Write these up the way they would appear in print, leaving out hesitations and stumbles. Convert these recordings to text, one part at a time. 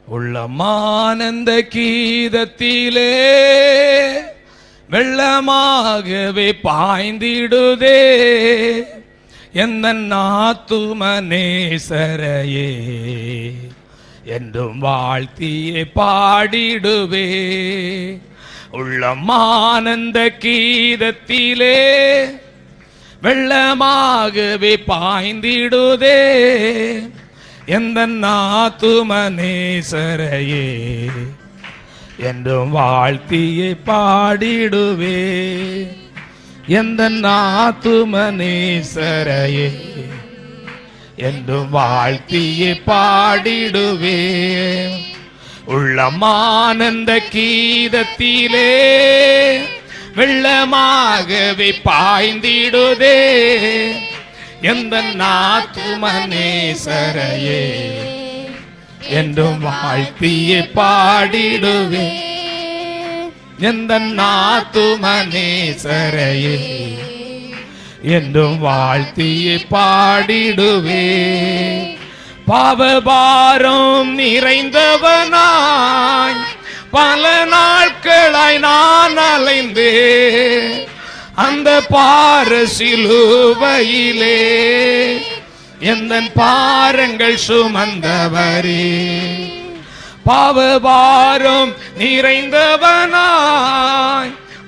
உள்ளமானந்த கீதத்திலே வெள்ளமாகவே பாய்ந்திடுதே எந்த ஆத்துமநேசரையே என்றும் வாழ்த்தியே பாடிடுவே. உள்ளமானந்த கீதத்திலே வெள்ளமாகவே பாய்ந்திடுதே எந்த ஆத்துமநேசரையே என்றும் வாழ்த்தியை பாடிடுவே. எந்த ஆத்துமநேசரையே என்றும் வாழ்த்தியை பாடிடுவே. உள்ளமானந்த கீதத்திலே வெள்ளமாகவே பாய்ந்திடுதே எந்த ஆத்துமநேசரையே என்றும் வாழ்த்தியை பாடிடுவே. எந்த ஆத்துமநேசரையே என்றும் வாழ்த்தியை பாடிடுவே. பாவபாரம் நிறைந்தவனாய் பல நாட்களாய் நான் அலைந்தே அந்த பாரசிலுவையிலே எந்த பாரங்கள் சுமந்தவரே. பாவபாரம் நிறைந்தவனாய்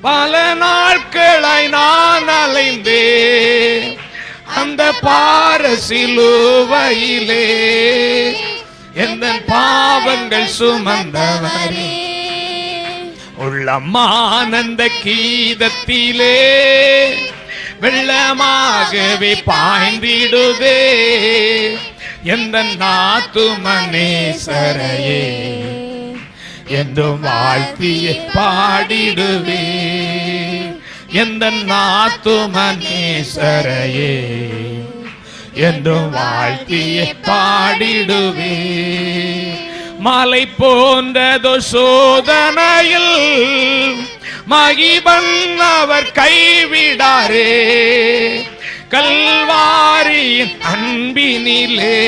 பல நாட்களாய் நான் அலைந்தே அந்த பாரசிலுவையிலே எந்த பாவங்கள் சுமந்தவரே. உள்ளமானந்த கீதத்திலே வெள்ளமாகவே பாய்ந்திடுதே எந்த ஆத்துமநேசரையே என்றும் வாழ்த்தியை பாடிடுவே. எந்த ஆத்துமநேசரையே என்றும் வாழ்த்தியை பாடிடுவே. மலை போன்றதோ சோதனையில் மகிபன் அவர் கைவிடாரே. கல்வாரியின் அன்பினிலே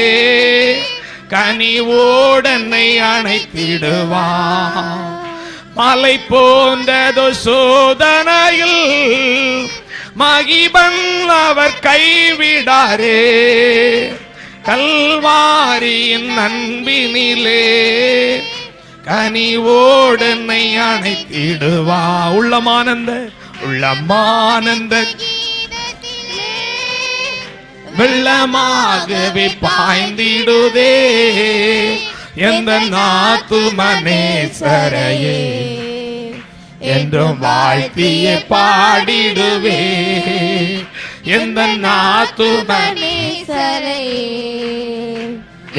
கனிவோடனை அணைத்திடுவார். மலை போன்றதோ சோதனையில் மகிபன் அவர் கைவிடாரே. கல்வாரியின் அன்பினிலே கனிவோடனை அணைத்திடுவா. உள்ளமானந்த வெள்ளமாகவே பாய்ந்திடுதே எந்த ஆத்துமநேசரையே என்றும் வாழ்த்தியை பாடிடுவே. எந்த ஆத்துமநேசரையே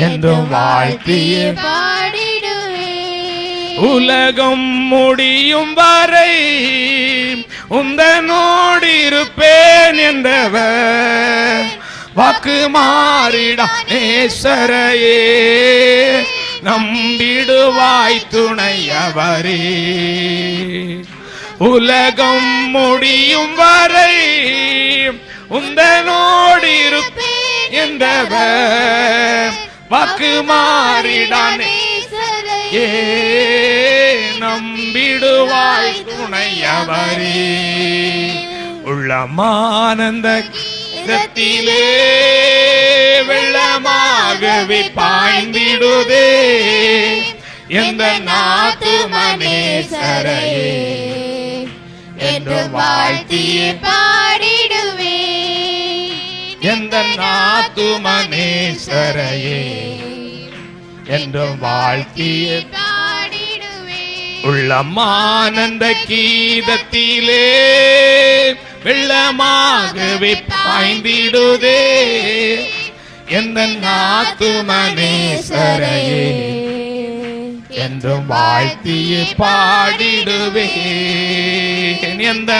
என்றும் வாழ்த்தியை பாடிடுவே. உலகம் முடியும் வரை உந்தனோடு இருப்பேன் என்றவர் வாக்கு மாறிடா நேசரையே நம்பிடுவாய் துணையவரே. உலகம் முடியும் வரை உந்தனோடு இருப்பேன் என்றவர் வாக்கு மாறிடானே நம்பிடுவாய் துணையவரே. உள்ளமானந்த கீதத்திலே வெள்ளமாகவே பாய்ந்திடுதே எந்த ஆத்துமநேசரையே என்றும் வாழ்த்தியை பாடிடுவே. எந்த ஆத்துமநேசரையே என்றும் வாழ்த்தியை பாடிடுவே. உள்ளமானந்த கீதத்திலே வெள்ளமாகவே பாய்ந்திடுதே எந்த ஆத்துமநேசரையே என்றும் வாழ்த்தியை பாடிடுவே. எந்த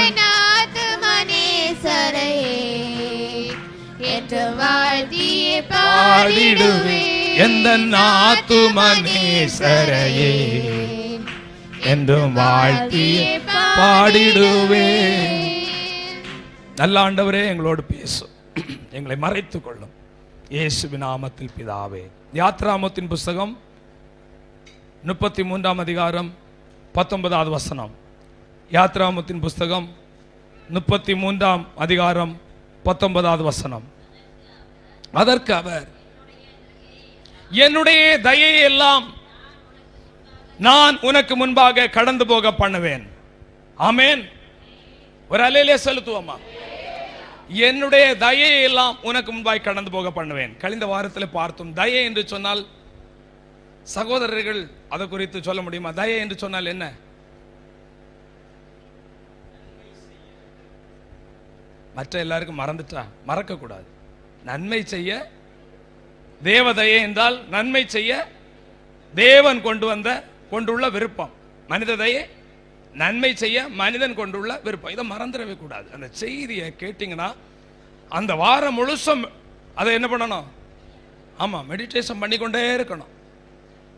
ஆத்துமநேசரையே என்றும் வாழ்த்தியை பாடிடுவே. எந்த ஆத்துமநேசரையே என்றும் வாழ்த்தியை பாடிடுவே. நல்ல ஆண்டவரே எங்களோடு பேசும், எங்களை மறைத்துக் கொள்ளும். இயேசுவின் நாமத்தில் பிதாவே. யாத்ராமத்தின் புஸ்தகம் 33 அதிகாரம் 19வது வசனம். யாத்ராமத்தின் புஸ்தகம் 33 அதிகாரம் 19வது வசனம். அதற்கு அவர், என்னுடைய தயையை எல்லாம் நான் உனக்கு முன்பாக கடந்து போக பண்ணுவேன். ஆமென். ஒரு அல்லேலூயா செலுத்துவோமா? என்னுடைய தயையை எல்லாம் உனக்கு முன்பாக கடந்து போக பண்ணுவேன். கழிந்த வாரத்தில் பார்த்தோம். தயை என்று சொன்னால், சகோதரர்கள் அதை குறித்து சொல்ல முடியுமா? தயை என்று சொன்னால் என்ன? மற்ற எல்லாருக்கும் மறந்துட்டா, மறக்க கூடாது. நன்மை செய்ய தேவதயை என்றால் நன்மை செய்ய தேவன் கொண்டுள்ள விருப்பம். மனித தயை நன்மை செய்ய மனிதன் கொண்டுள்ள விருப்பம். இதை மறந்துடவே கூடாது. அந்த செய்தியை கேட்டீங்கன்னா அந்த வாரம் முழுசும் அதை என்ன பண்ணணும்? ஆமா, மெடிடேஷன் பண்ணிக்கொண்டே இருக்கணும்,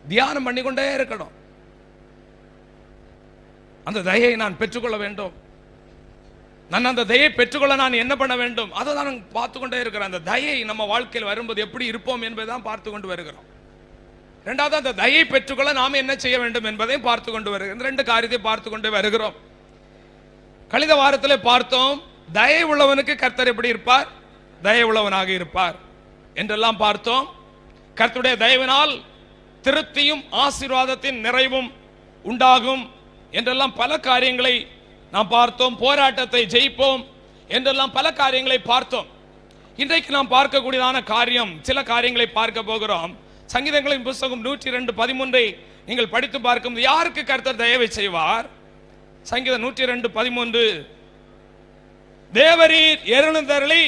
தியானம் பண்ணிக்கொண்டே இருக்கணும். அந்த தயை நான் பெற்றுக்கொள்ள வேண்டும். நான் அந்த தயை பெற்றுக்கொள்ள நான் என்ன பண்ண வேண்டும்? அதை தான் பார்த்து கொண்டே இருக்கிறேன். அந்த தயை நம்ம வாழ்க்கையில் வரும்போது எப்படி இருப்போம் என்பதைதான் பார்த்து கொண்டு வருகிறோம். இரண்டாவது, அந்த தயை பெற்றுக்கொள்ள நாம் என்ன செய்ய வேண்டும் என்பதையும் பார்த்து கொண்டு வருகிறோம். இந்த ரெண்டு காரியத்தை பார்த்து கொண்டு வருகிறோம். கழிந்த வாரத்தில் பார்த்தோம், தயை உள்ளவனுக்கு கர்த்தர் எப்படி இருப்பார்? தயை உள்ளவனாக இருப்பார் என்றெல்லாம் பார்த்தோம். கர்த்தருடைய தயவினால் திருப்தியும் ஆசீர்வாதத்தின் நிறைவும் உண்டாகும் என்றெல்லாம் பல காரியங்களை நாம் பார்த்தோம். போராட்டத்தை ஜெயிப்போம் என்றெல்லாம் பல காரியங்களை பார்த்தோம். இன்றைக்கு நாம் பார்க்கக்கூடியதான காரியம், சில காரியங்களை பார்க்க போகிறோம். சங்கீதங்களின் புஸ்தகம் 102:13 நீங்கள் படித்து பார்க்கும், யாருக்கு கர்த்தர் தயவை செய்வார்? சங்கீதம் 102:13, தேவரீர் எழுந்தருளி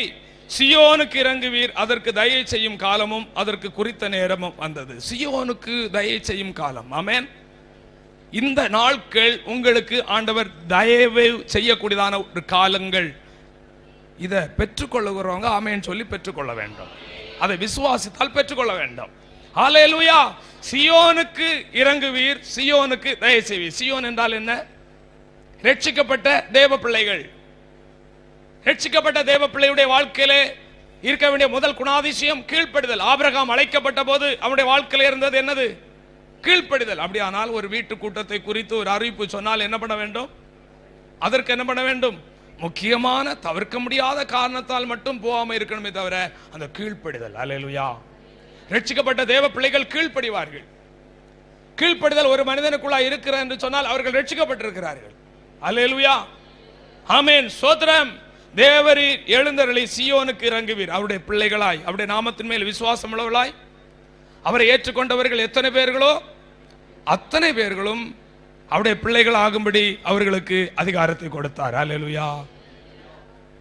சியோனுக்கு இறங்குவீர், அதற்கு தயை செய்யும் காலமும் அதற்கு குறித்த நேரமும் வந்தது. சியோனுக்கு தயை செய்யும் காலம். ஆமென். இந்த நாட்கள் உங்களுக்கு ஆண்டவர் தயவு செய்யக்கூடியதான ஒரு காலங்கள். இதை பெற்றுக்கொள்ளுகிறவங்க ஆமென் சொல்லி பெற்றுக்கொள்ள வேண்டும். அதை விசுவாசித்தால் பெற்றுக்கொள்ள வேண்டும். ஹல்லேலூயா. சியோனுக்கு இறங்குவீர், சியோனுக்கு தயை செய்வீர். சியோன் என்றால் என்ன? ரட்சிக்கப்பட்ட தேவ பிள்ளைகள். ரட்சிக்கப்பட்ட தேவ பிள்ளையுடைய வாழ்க்கையிலே இருக்க வேண்டிய முதல் குணாதிசயம் கீழ்ப்படிதல். ஆபிரகாம் அழைக்கப்பட்ட போது அவனுடைய வாழ்க்கையில இருந்தது என்னது? கீழ்ப்படிதல். அப்படியானால் ஒரு வீட்டு கூட்டத்தை குறித்து ஒரு அறிவிப்பு சொன்னால் என்ன பண்ண வேண்டும்? அதற்கு என்ன பண்ண வேண்டும்? முக்கியமான தவிர்க்க முடியாத காரணத்தால் மட்டும் போகாம இருக்கணுமே தவிர அந்த கீழ்ப்படிதல். அல்லேலூயா. ரட்சிக்கப்பட்ட தேவ பிள்ளைகள் கீழ்ப்படிவார்கள். கீழ்ப்படிதல் ஒரு மனிதனுக்குள்ளா இருக்கிற என்று சொன்னால் அவர்கள் ரட்சிக்கப்பட்டிருக்கிறார்கள். அல்லேலூயா. ஆமென். ஸ்தோத்திரம். தேவரீர் எழுந்தருளி சியோனுக்கு இறங்குவீர். அவருடைய பிள்ளைகளாய், அவருடைய நாமத்தின் மேல் விசுவாசம் உள்ளவர்களாய் அவரை ஏற்றுக்கொண்டவர்கள் எத்தனை பேர்களோ அத்தனை பேர்களும் அவருடைய பிள்ளைகள் ஆகும்படி அவர்களுக்கு அதிகாரத்தை கொடுத்தார். அல்லேலூயா.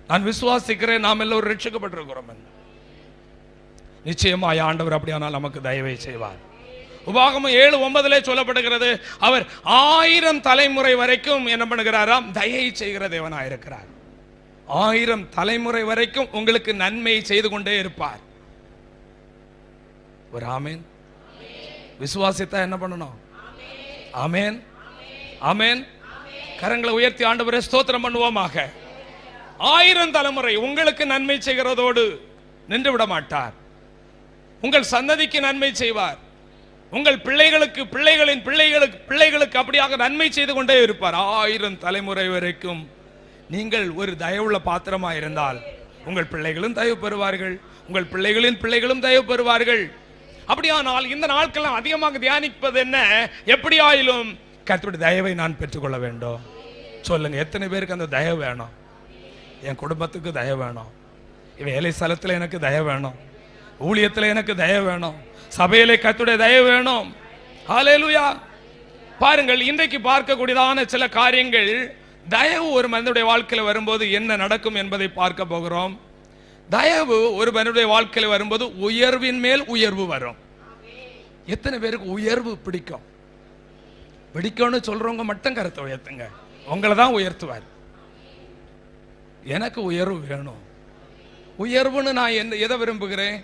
நான் விசுவாசிக்கிறேன், நாம் எல்லோரும் ரட்சிக்கப்பட்டிருக்கிறோம். நிச்சயமாய் ஆண்டவர் அப்படியானால் நமக்கு தயவை செய்வார். உபாகமம் 7:9 சொல்லப்படுகிறது, அவர் 1000 தலைமுறை வரைக்கும் என்ன பண்ணுகிறாராம்? தயை செய்கிற தேவனாயிருக்கிறார். 1000 தலைமுறை வரைக்கும் உங்களுக்கு நன்மை செய்து கொண்டே இருப்பார். ஒரு ஆமேன். விசுவாசித்தா என்ன பண்ணணும்? ஆமேன், ஆமேன். கரங்களை உயர்த்தி ஆண்டவரே ஸ்தோத்திரம் பண்ணுவோமாக. 1000 தலைமுறை உங்களுக்கு நன்மை செய்கிறதோடு நின்று விட மாட்டார். உங்கள் சந்ததிக்கு நன்மை செய்வார். உங்கள் பிள்ளைகளுக்கு, பிள்ளைகளின் பிள்ளைகளுக்கு, பிள்ளைகளுக்கு அப்படியாக நன்மை செய்து கொண்டே இருப்பார். 1000 தலைமுறை வரைக்கும் நீங்கள் ஒரு தயவுள்ள பாத்திரமா இருந்தால் உங்கள் பிள்ளைகளும் தயவு பெறுவார்கள், உங்கள் பிள்ளைகளின் பிள்ளைகளும் தயவு பெறுவார்கள். அப்படியானால் இந்த நாட்கள் அதிகமாக தியானிப்பது என்ன? எப்படியாயிலும் கர்த்தருடைய தயவை நான் பெற்றுக்கொள்ள வேண்டும். சொல்லுங்க, எத்தனை பேருக்கு அந்த தயவு வேணும்? என் குடும்பத்துக்கு தயவு வேணும், வேலை ஸ்தலத்தில் எனக்கு தயவு வேணும், ஊழியத்தில் எனக்கு தயவு வேணும், சபையிலே கர்த்தருடைய தயவு வேணும். ஹல்லேலூயா. பாருங்கள், இன்றைக்கு பார்க்கக்கூடியதான சில காரியங்கள், தயவு ஒரு மனிதனுடைய வாழ்க்கையில் வரும்போது என்ன நடக்கும் என்பதை பார்க்க போகிறோம். தயவு ஒரு மனிதனுடைய வாழ்க்கையில் வரும்போது உயர்வின் மேல் உயர்வு வரும். எத்தனை பேருக்கு உயர்வு பிடிக்கும்? பிடிக்கும்னு சொல்றவங்க மட்டும் கருத்தை உயர்த்துங்க, உங்களை தான் உயர்த்துவார். எனக்கு உயர்வு வேணும். உயர்வுன்னு நான் எதை விரும்புகிறேன்?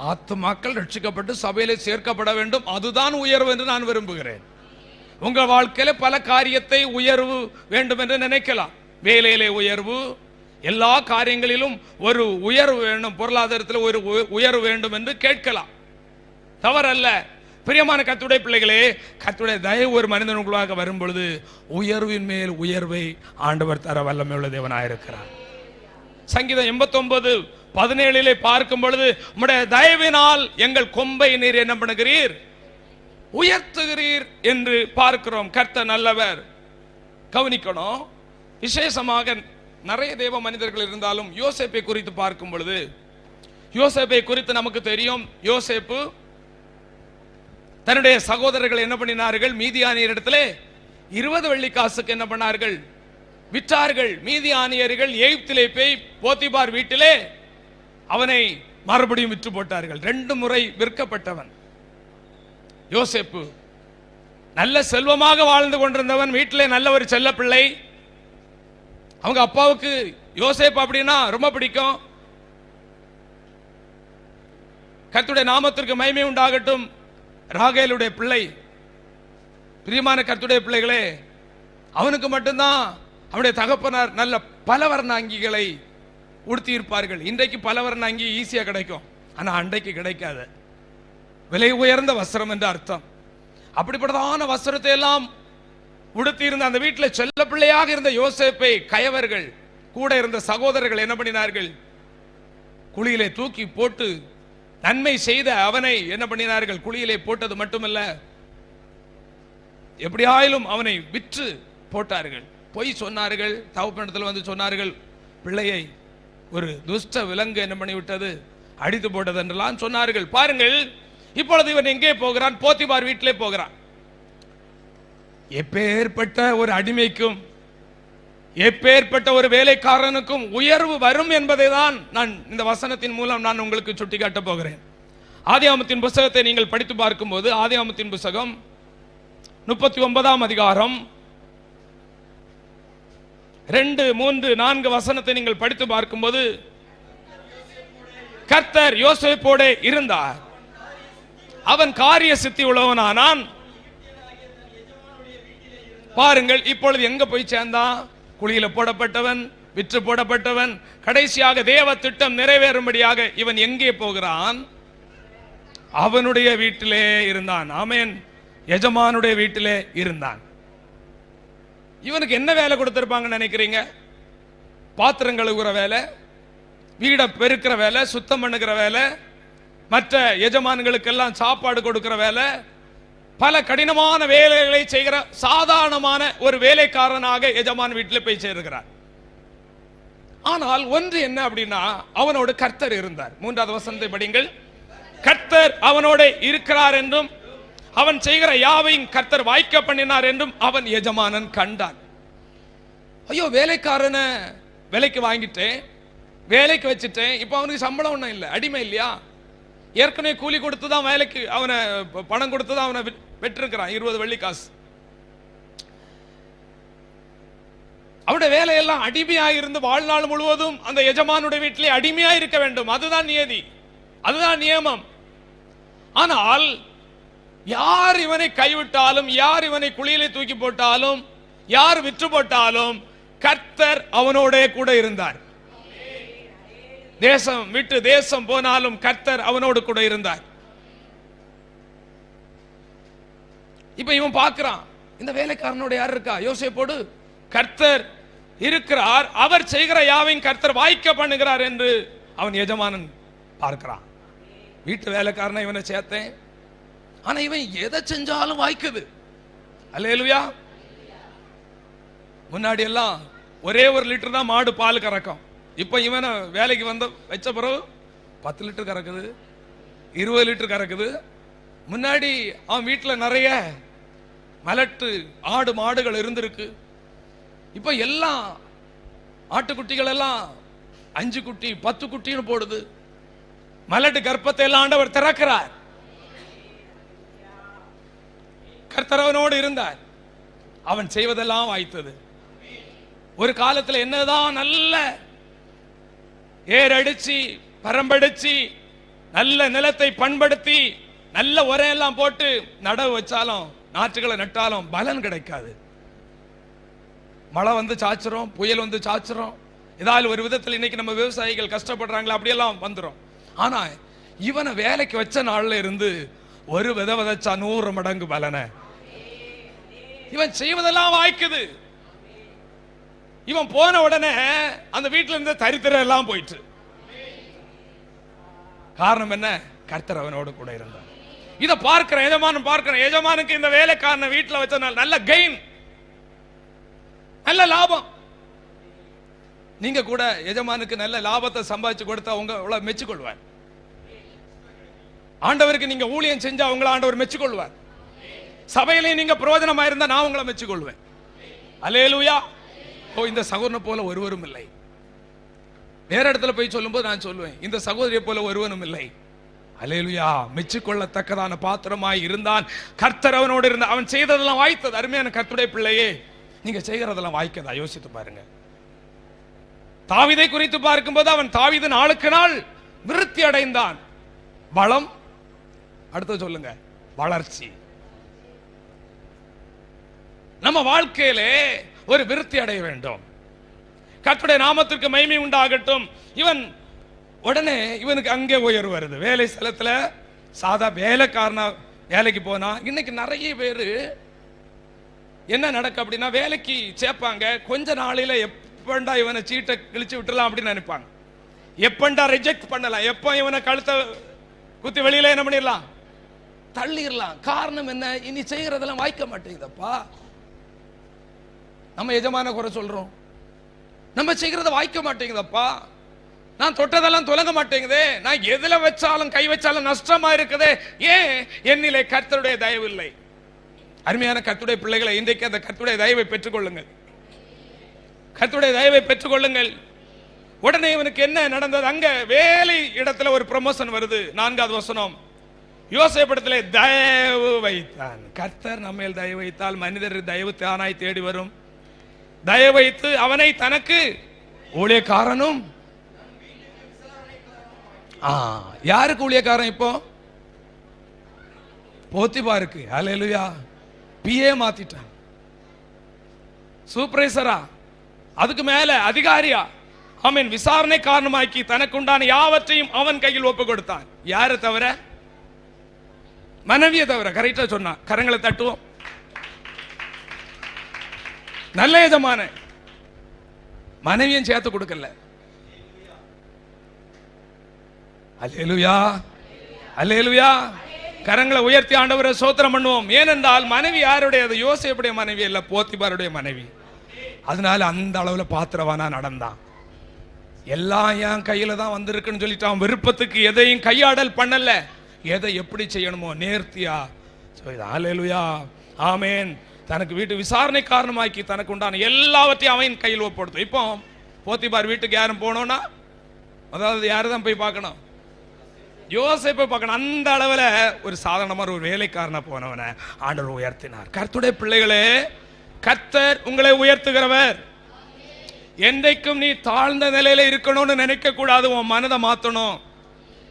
ஆத்துமாக்கள் ரட்சிக்கப்பட்டு சபையிலே சேர்க்கப்பட வேண்டும், அதுதான் உயர்வு என்று நான் விரும்புகிறேன். உங்க வாழ்க்கையில பல காரியத்தை உயர்வு வேண்டும் என்று நினைக்கலாம். வேலையிலே உயர்வு, எல்லா காரியங்களிலும் ஒரு உயர்வு வேண்டும், பொருளாதாரத்தில் ஒரு உயர்வு வேண்டும் என்று கேட்கலாம். தவறல்ல. பிரியமான கர்த்தருடைய பிள்ளைகளே, கர்த்தருடைய தயவு ஒரு மனிதனுக்குள்ளாக வரும் பொழுது உயர்வின் மேல் உயர்வை ஆண்டவர் தர வல்லமை உள்ள தேவனாயிருக்கிறார். சங்கீதம் 89:17 பார்க்கும் பொழுது, உம்முடைய தயவினால் எங்கள் கொம்பை நீர் என்ன பண்ணுகிறீர், உயர்த்துகிறீர் என்று பார்க்கிறோம். கர்த்தர் நல்லவர். கவனிக்கணும், விசேஷமாக நிறைய தேவ மனிதர்கள் இருந்தாலும் யோசேப்பை குறித்து பார்க்கும் பொழுது, யோசேப்பை குறித்து நமக்கு தெரியும். யோசேப்பு தன்னுடைய சகோதரர்கள் என்ன பண்ணினார்கள், மீதியானியரிடத்திலே 20 வெள்ளிக்காசுக்கு என்ன பண்ணார்கள், விற்றார்கள். மீதியானியர்கள் எகிப்திலே போய் போத்திபார் வீட்டிலே அவனை மறுபடியும் விற்று போட்டார்கள். 2 முறை விற்கப்பட்டவன் யோசேப்பு. நல்ல செல்வமாக வாழ்ந்து கொண்டிருந்தவன், வீட்டிலே நல்ல ஒரு செல்ல பிள்ளை. அவங்க அப்பாவுக்கு யோசேப்பு அப்படின்னா ரொம்ப பிடிக்கும். கர்த்தருடைய நாமத்திற்கு மகிமை உண்டாகட்டும். ராகேலுடைய பிள்ளை. பிரியமான கர்த்தருடைய பிள்ளைகளே, அவனுக்கு மட்டும்தான் அவனுடைய தகப்பனார் நல்ல பலவர்ண அங்கிகளை உடுத்தி இருப்பார்கள். இன்றைக்கு பலவர்ண அங்கி ஈஸியா கிடைக்கும், ஆனா அன்றைக்கு கிடைக்காத விலை உயர்ந்த வஸ்திரம் என்று அர்த்தம். அப்படிப்பட்டதான வஸ்திரத்தை எல்லாம் உடுத்தி இருந்த அந்த வீட்டில் செல்ல பிள்ளையாக இருந்த யோசேப்பை கயவர்கள், கூட இருந்த சகோதரர்கள் என்ன பண்ணினார்கள், குழியிலே தூக்கி போட்டு, நன்மை செய்த அவனை என்ன பண்ணினார்கள், குழியிலே போட்டது மட்டுமல்ல, எப்படியாயிலும் அவனை விற்று போட்டார்கள். பொய் சொன்னார்கள். தகப்பனிடத்தில் வந்து சொன்னார்கள், பிள்ளையை ஒரு துஷ்ட விலங்கு என்ன பண்ணிவிட்டது, அடித்து போட்டது என்றெல்லாம் சொன்னார்கள். பாருங்கள், இப்பொழுது இவன் எங்கே போகிறான், போத்திபார் வீட்டிலே போகிறான். எப்பேற்பட்ட ஒரு அடிமைக்கும் எப்பேற்பட்ட ஒரு வேலைக்காரனுக்கும் உயர்வு வரும் என்பதை தான் நான் இந்த வசனத்தின் மூலம் நான் உங்களுக்கு சுட்டிக்காட்ட போகிறேன். ஆதியாகமத்தின் புத்தகத்தை நீங்கள் படித்து பார்க்கும்போது, ஆதியாகமத்தின் புத்தகம் 39ஆம் அதிகாரம் 2, 3, 4 வசனத்தை நீங்கள் படித்து பார்க்கும்போது, கர்த்தர் யோசேப்போடு இருந்தார், அவன் காரிய சித்தி உள்ளவனானான். பாருங்கள், இப்பொழுது எங்க போய் சேர்ந்தான், குழியில போடப்பட்டவன், விற்று போடப்பட்டவன். கடைசியாக தேவ திட்டம் நிறைவேறும்படியாக இவன் எங்கே போகிறான், அவனுடைய வீட்டிலே இருந்தான். ஆமென். எஜமானுடைய வீட்டிலே இருந்தான். இவனுக்கு என்ன வேலை கொடுத்திருப்பாங்கன்னு நினைக்கிறீங்க? பாத்திரம் கழுவுற வேலை, வீடை பெருக்கிற வேலை, சுத்தம் பண்ணுகிற வேலை, மற்ற எஜமான்களுக்கெல்லாம் சாப்பாடு கொடுக்கிற வேலை, பல கடினமான வேலைகளை செய்கிற சாதாரணமான ஒரு வேலைக்காரனாக எஜமான் வீட்டில் போய் சேர்கிறார். ஆனால் ஒன்று என்ன அப்படின்னா, அவனோடு கர்த்தர் இருந்தார். 3வது வசனத்தை படிங்கள். கர்த்தர் அவனோடு இருக்கிறார் என்றும் அவன் செய்கிற யாவையும் கர்த்தர் வாய்க்க பண்ணினார் என்றும் அவன் எஜமானன் கண்டான். ஐயோ, வேலைக்காரனை வேலைக்கு வாங்கிட்டேன், வேலைக்கு வச்சுட்டேன், இப்போ அவனுக்கு சம்பளம் ஒன்றும் இல்லை, அடிமை இல்லையா, ஏற்கனவே கூலி கொடுத்து தான் வேலைக்கு அவனை பணம் கொடுத்து தான் அவனை பெற்றிருக்கிறான் 20 வெள்ளிக்காசு. அவனுடைய வேலையெல்லாம் அடிமையாக இருந்து வாழ்நாள் முழுவதும் அந்த எஜமானுடைய வீட்டிலே அடிமையாக இருக்க வேண்டும். அதுதான் நியதி, அதுதான் நியமம். ஆனால் யார் இவனை கைவிட்டாலும், யார் இவனை குழியிலே தூக்கி போட்டாலும், யார் விற்று போட்டாலும் கர்த்தர் அவனோட கூட இருந்தார். தேசம் விட்டு தேசம் போனாலும் கர்த்தர் அவனோடு கூட இருந்தார். இப்ப இவன் பார்க்கிறான், இந்த வேலைக்காரனோட யார் இருக்கா, யோசேப்போடு கர்த்தர் இருக்கிறார், அவர் செய்கிற யாவையும் கர்த்தர் வாய்க்க பண்ணுகிறார் என்று அவன் எஜமானன் பார்க்கிறான். வீட்டு வேலைக்காரனை இவனை சேர்த்தேன், ஆனா இவன் எதை செஞ்சாலும் வாய்க்குது. அல்லேலூயா. முன்னாடி எல்லாம் ஒரே 1 லிட்டர் தான் மாடு பால் கறக்கும். இப்ப இவனை வேலைக்கு வந்த வச்ச பிறகு 10 லிட்டர் கறக்குது, 20 லிட்டர் கறக்குது. முன்னாடி அவன் வீட்டில் நிறைய மலட்டு ஆடு மாடுகள் இருந்திருக்கு. இப்ப எல்லாம் ஆட்டுக்குட்டிகள் எல்லாம் 5 குட்டி 10 குட்டின்னு போடுது. மலட்டு கர்ப்பத்தை எல்லாம் ஆண்டவர் திறக்கிறார். கர்த்தர் அவனோடு இருந்தார், அவன் செய்வதெல்லாம் வாய்த்தது. ஒரு காலத்தில் என்னதான் நல்ல ஏறடிச்சு பரம்படிச்சு நல்ல நிலத்தை பண்படுத்தி நல்ல உரையெல்லாம் போட்டு நடவு வச்சாலும், நாற்றுகளை நட்டாலும் பலன் கிடைக்காது. மழை வந்து சாச்சிரும், புயல் வந்து சாச்சிரும், ஏதாவது ஒரு விதத்தில் இன்னைக்கு நம்ம விவசாயிகள் கஷ்டப்படுறாங்களா, அப்படியெல்லாம் வந்துடும். ஆனா இவனை வேலைக்கு வச்ச நாள்ல இருந்து ஒரு வித விதைச்சா 100 மடங்கு பலனை. இவன் செய்வதெல்லாம் வாய்க்குது. இவன் போன உடனே அந்த வீட்டில இருந்த தரித்திரம் எல்லாம் போயிட்டு. காரணம் என்ன? கர்த்தர் அவனோடு கூட இருந்தார். இத பார்க்கிற எஜமானன் பார்க்கிற எஜமானுக்கு இந்த வேலைக்காரனை வீட்டில் வச்சனால நல்ல கெயின், நல்ல லாபம். நீங்க கூட எஜமானுக்கு நல்ல லாபத்தை சம்பாதிச்சு கொடுத்தா உங்களை மெச்சுக்கொள்வார். ஆண்டவருக்கு நீங்க ஊழியம் செஞ்சா உங்களை ஆண்டவர் மெச்சுக்கொள்வார். சபையிலே நீங்க பிரயோஜனமா இருந்தா நான் உங்களை மெச்சுக்கொள்வேன். அல்லேலூயா. ஓ, இந்த சகோதரனை போல ஒருவரும் இல்லை. வேற இடத்துல போய் சொல்லும்போது நான் சொல்லுவேன், இந்த சகோதரியை போல ஒருவனும் இல்லை. அல்லேலூயா. மெச்சுக்கொள்ளத்தக்கதான பாத்திரமாய் இருந்தான். கர்த்தர் அவனோடு இருந்தான். அவன் செய்ததெல்லாம் வாய்த்தது. அருமையான கர்த்தருடைய பிள்ளையே, நீங்க செய்கிறதெல்லாம் வாய்க்கதா? யோசித்து பாருங்க. தாவீதை குறித்து பார்க்கும்போது அவன் தாவீது நாளுக்கு நாள் விருத்தி அடைந்தான். பலம், அடுத்து சொல்லுங்க, வளர்ச்சி. நம்ம வாழ்க்கையிலே ஒரு விருத்தி அடைய வேண்டும். கர்த்தருடைய நாமத்திற்கு மகிமை உண்டாகட்டும். இவன் உடனே இவனுக்கு அங்கே உயர்வு வருது. வேலை ஸ்தலத்துல சாதா வேலைக்காரனா வேலைக்கு போனா, இன்னைக்கு நிறைய பேரு என்ன நடக்கு அப்படின்னா, வேலைக்கு சேர்ப்பாங்க, கொஞ்ச நாளையில எப்பண்டா இவனை சீட்டை கிழிச்சு விட்டுலாம் அப்படின்னு நினைப்பாங்க. எப்பண்டா ரிஜெக்ட் பண்ணலாம், எப்ப இவனை கழுத்தை குத்தி வெளியில என்ன பண்ணிடலாம், தள்ளிடலாம். காரணம் என்ன? இனி செய்யறதெல்லாம் வாய்க்க மாட்டேங்குதப்பா. நம்ம எஜமான குறை சொல்றோம், நம்ம செய்யறத வாய்க்க மாட்டேங்குதப்பா. நான் தொட்டதெல்லாம் தொலங்க மாட்டேங்குதே, நான் எதுல வச்சாலும் கை வச்சாலும் நஷ்டமா இருக்குதே. ஏன்? என்னிலே கர்த்தருடைய தயவு இல்லை. அருமையான கர்த்தருடைய பிள்ளைகளை, இன்றைக்கு அந்த கர்த்தருடைய தயவை பெற்றுக்கொள்ளுங்கள். கர்த்தருடைய தயவை பெற்றுக்கொள்ளுங்கள். உடனே இவனுக்கு என்ன நடந்தது? அங்க வேலை இடத்துல ஒரு ப்ரமோஷன் வருது. 4வது வசனம், யோசேப்பிடத்திலே தயவு வைத்தான். கர்த்தர் நம்மேல் தயவு வைத்தால் மனிதர் தயவு தானாய் தேடி வரும். தயவு வைத்து அவனை தனக்கு ஊழியக்காரனும். யாருக்கு ஊழியக்காரன்? இப்போ போத்திபாருக்கு. அல்லேலூயா. பிஏ மாத்திட்டான், சூப்பர்வைசரா, அதுக்கு மேல அதிகாரியா. ஆமென். விசாரணை காரணமாக்கி தனக்குண்டான யாவற்றையும் அவன் கையில் ஒப்பு கொடுத்தான். யாரை தவிர? மனைவியை தவிர. கரெக்டா சொன்னா. கரங்களை தட்டுவோம். நல்ல எஜமான மனைவியும் சேர்த்து கொடுக்கல. அல்லேலூயா, அல்லேலூயா. கரங்களை உயர்த்தி ஆண்டவரை ஸ்தோத்திரம் பண்ணுவோம். ஏனென்றால் மனைவி யாருடையது? யோசேப்புடைய மனைவி இல்ல, போத்திபாருடைய மனைவி. அதனால அந்த அளவுல பாத்திரவானா நடந்தான். எல்லாம் என் கையில தான் வந்திருக்குன்னு சொல்லிட்டு விருப்பத்துக்கு எதையும் கையாடல் பண்ணல. எதை எப்படி செய்யணுமோ நேர்த்தியா. அல்லேலூயா, ஆமென். தனக்கு வீட்டு விசாரணை காரணமாக்கி தனக்கு உண்டான எல்லாவற்றையும் அவன் கையில் ஒப்படுத்தும். இப்போ போத்திபார் வீட்டுக்கு யாரும் போனோம்னா, அதாவது யாரு தான் போய் பார்க்கணும்? யோசேப்பை பார்க்கணும். அந்த அளவுல ஒரு சாதாரணமான ஒரு வேலைக்காரனா போனவனை ஆண்டவர் உயர்த்தினார். கர்த்தருடைய பிள்ளைகளே, கர்த்தர் உங்களை உயர்த்துகிறவர். என்றைக்கும் நீ தாழ்ந்த நிலையில இருக்கணும்னு நினைக்க கூடாது. உன் மனதை மாத்தணும்.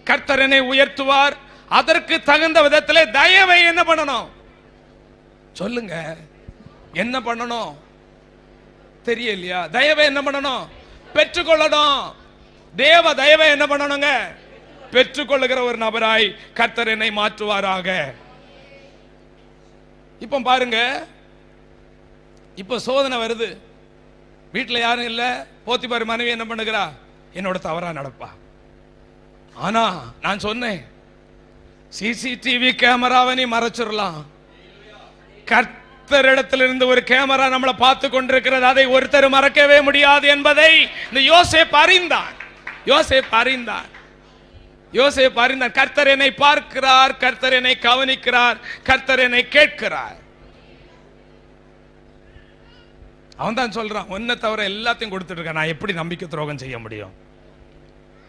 கர்த்தர் என்னை உயர்த்துவார். அதற்கு தகுந்த விதத்தில் தயவை என்ன பண்ணணும்? சொல்லுங்க, என்ன பண்ணணும்? தெரியலையா? தயவை என்ன பண்ணணும்? பெற்றுக்கொள்ளணும். தேவ தயவை என்ன பண்ணணுங்க? பெற்றுக்கொள்ளுகிற ஒரு நபராய் கர்த்தர் என்னை மாற்றுவாராக. இப்ப பாருங்க, இப்ப சோதனை வருது. வீட்டுல யாரும் இல்ல. போத்திபார் மனைவி என்ன பண்ணுகிறா? என்னோட தவறா நடப்பா. ஆனா நான் சொன்னேன், சிசிடிவி கேமராவை நீ மறைச்சிடலாம். கர்த்தரிடத்திலிருந்து ஒரு கேமரா நம்மளை பார்த்து கொண்டிருக்கிறது. அதை ஒருத்தர் மறக்கவே முடியாது என்பதை இந்த யோசேப்பு அறிந்தான். யோசேப்பு அறிந்தான். யோசேப்பு அறிந்தான். கர்த்தர் என்னை பார்க்கிறார், கர்த்தர் என்னை கவனிக்கிறார், கர்த்தர் என்னை கேட்கிறார். அவன் தான் சொல்றான், ஒன்ன தவிர எல்லாத்தையும் கொடுத்துட்டு இருக்க, நான் எப்படி நம்பிக்கை துரோகம் செய்ய முடியும்?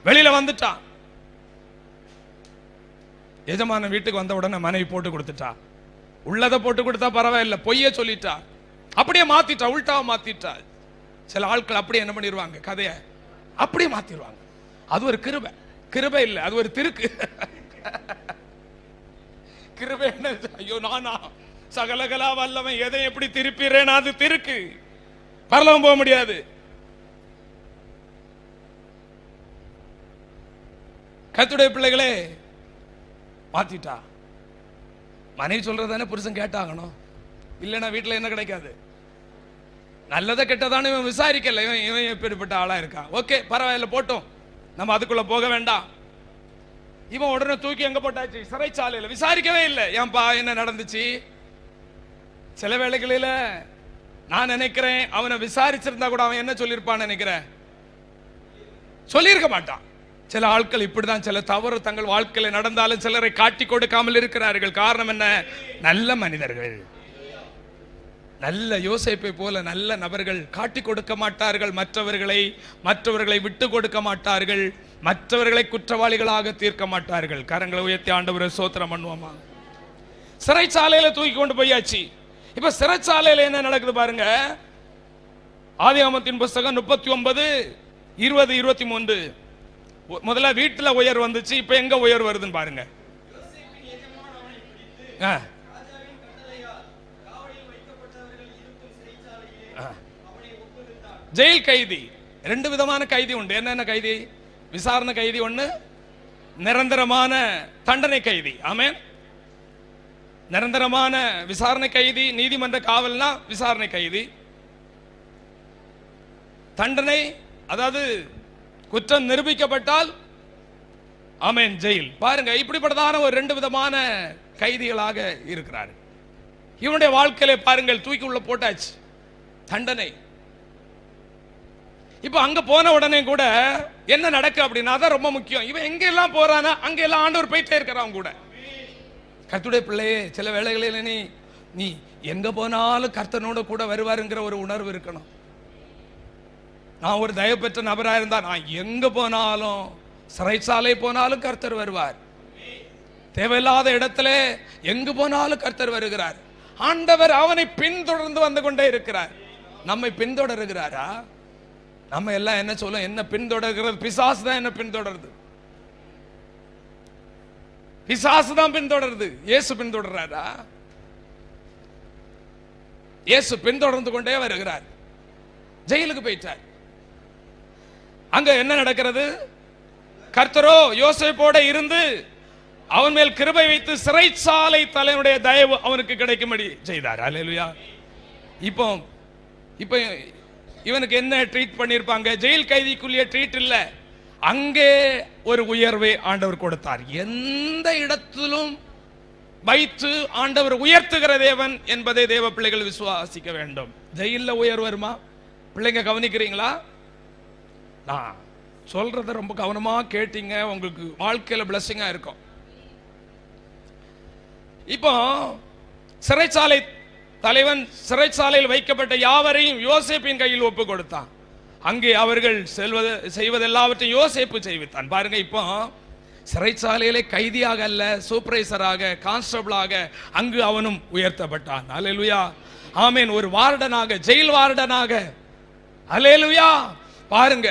வெளியில வந்துட்டான். எஜமான வீட்டுக்கு வந்த உடனே மனைவி போட்டு கொடுத்துட்டா. உள்ளதை போட்டு கொடுத்தா பரவாயில்ல, பொய்ய சொல்லிட்டா, அப்படியே மாத்திட்டா, உள்டாவ மாத்திட்டா. சில ஆட்கள் அப்படியே என்ன பண்ணிடுவாங்க, கதைய அப்படியே மாத்திடுவாங்க. அது ஒரு கிருபை. கிருபை இல்ல, அது ஒரு திருக்கு. கிருபை என்ன? ஐயோ நானா சகலகலா வல்லவன், எதை எப்படி திருப்பிறேன்? அது திருக்கு. பரலோகம் போக முடியாது. கர்த்தருடைய பிள்ளைகளே, மாத்திட்டா. மனைவி சொல்றதானே புருஷன் கேட்டாகணும், இல்லைன்னா வீட்டில் என்ன கிடைக்காது. நல்லதை கெட்டதானு இவன் விசாரிக்கல. இவன் எப்படிப்பட்ட ஆளா இருக்கான், ஓகே பரவாயில்ல போட்டோம், நம்ம அதுக்குள்ள போக வேண்டாம். இவன் உடனே தூக்கி எங்க போட்டாச்சு, சிறைச்சாலையில். விசாரிக்கவே இல்லை, ஏன்பா என்ன நடந்துச்சு. சில வேளைகளில நான் நினைக்கிறேன் அவனை விசாரிச்சிருந்தா கூட அவன் என்ன சொல்லியிருப்பான்னு நினைக்கிறேன், சொல்லியிருக்க மாட்டான். சில ஆட்கள் இப்படிதான், சில தவறு தங்கள் வாழ்க்கையில நடந்தாலும் சிலரை காட்டி கொடுக்காமல் இருக்கிறார்கள். காரணம் என்ன? நல்ல மனிதர்கள், நல்ல யோசேப்பை போல நல்ல நபர்கள் காட்டி கொடுக்க மாட்டார்கள் மற்றவர்களை விட்டு கொடுக்க மாட்டார்கள், மற்றவர்களை குற்றவாளிகளாக தீர்க்க மாட்டார்கள். கரங்களை உயர்த்தி ஆண்டவரை ஸ்தோத்திரம் பண்ணுவோமா. சிறைச்சாலையில தூக்கி கொண்டு போயாச்சு. இப்ப சிறைச்சாலையில என்ன நடக்குது பாருங்க. ஆதியாகமத்தின் புத்தகம் 39:20-23. முதல்ல வீட்டுல உயர் வந்துச்சு, இப்ப எங்க உயர் வருதுன்னு பாருங்க. ஜெயில் கைதி, ரெண்டு விதமான கைதி உண்டு. என்னென்ன கைதி? விசாரணை கைதி ஒண்ணு, நிரந்தரமான தண்டனை கைதி. ஆமென். நிரந்தரமான விசாரணை கைதி, நீதிமன்ற காவல்னா விசாரணை கைதி. தண்டனை, அதாவது குற்றம் நிரூபிக்கப்பட்டால் ஆமென் ஜெயில். பாருங்க, இப்படிப்பட்டதான ஒரு ரெண்டு விதமான கைதிகளாக இருக்கிறார். இவனுடைய வாழ்க்கையில பாருங்கள், தூக்கி உள்ள போட்டாச்சு, தண்டனை. இப்ப அங்க போன உடனே கூட என்ன நடக்கு அப்படின்னா தான் ரொம்ப முக்கியம். இவன் எங்க எல்லாம் போறானா அங்க எல்லாம் ஆண்டவர் போயிட்டே இருக்கிறான் கூட. கர்த்தருடைய பிள்ளையே, சில வேளைகளில் நீ எங்க போனாலும் கர்த்தனோட கூட வருவாருங்கிற ஒரு உணர்வு இருக்கணும். நான் ஒரு தயவு பெற்ற நபராக இருந்தா நான் எங்க போனாலும், சிறைச்சாலை போனாலும் கர்த்தர் வருவார். தேவையில்லாத இடத்துல எங்கு போனாலும் கர்த்தர் வருகிறார். ஆண்டவர் அவனை பின்தொடர்ந்து வந்து கொண்டே இருக்கிறார். நம்மை பின்தொடருகிறாரா? நம்ம எல்லாம் என்ன சொல்லும், என்ன பின்தொடர்கிறது? பிசாசு தான் என்ன பின்தொடருது, பிசாசு தான் பின்தொடருது. இயேசு பின்தொடர்றாரா? இயேசு பின்தொடர்ந்து கொண்டே வருகிறார். ஜெயிலுக்கு போயிட்டார். அங்க என்ன நடக்கிறது? கர்த்தரோ யோசேப்போட இருந்து அவன் மேல் கிருபை வைத்து சிறைச்சாலை தலைவனுடைய தயவு அவனுக்கு கிடைக்கும்படி செய்தார். அல்லேலூயா. இப்போ இவனுக்கு என்ன ட்ரீட் பண்ணிருப்பாங்க? ஜெயில் கைதிக்குள்ளே ட்ரீட் இல்ல, அங்கே ஒரு உயர்வை ஆண்டவர் கொடுத்தார். எந்த இடத்திலும் வைத்து ஆண்டவர் உயர்த்துகிற தேவன் என்பதை தேவ பிள்ளைகள் விசுவாசிக்க வேண்டும். ஜெயில உயர்வு வருமா? பிள்ளைங்க கவனிக்கிறீங்களா? நான் சொல்றத ரொம்ப கவனமா கேட்டீங்க, உங்களுக்கு வாழ்க்கையில பிளஸிங்கா இருக்கும். இப்போ சிறைச்சாலை தலைவன் சிறைச்சாலையில் வைக்கப்பட்ட யாவரையும் யோசேப்பின் கையில் ஒப்பு கொடுத்தான். அங்கே அவர்கள் செய்வதெல்லாவற்றையும் யோசேப்பு செய்வித்தான். பாருங்க, இப்போ சிறைச்சாலையிலே கைதியாக அல்ல, சூப்பர்வைசராக, கான்ஸ்டபிளாக அங்கு அவனும் உயர்த்தப்பட்டான். அல்லேலூயா, ஆமென். ஒரு வார்டனாக, ஜெயில் வார்டனாக. அல்லேலூயா. பாருங்க,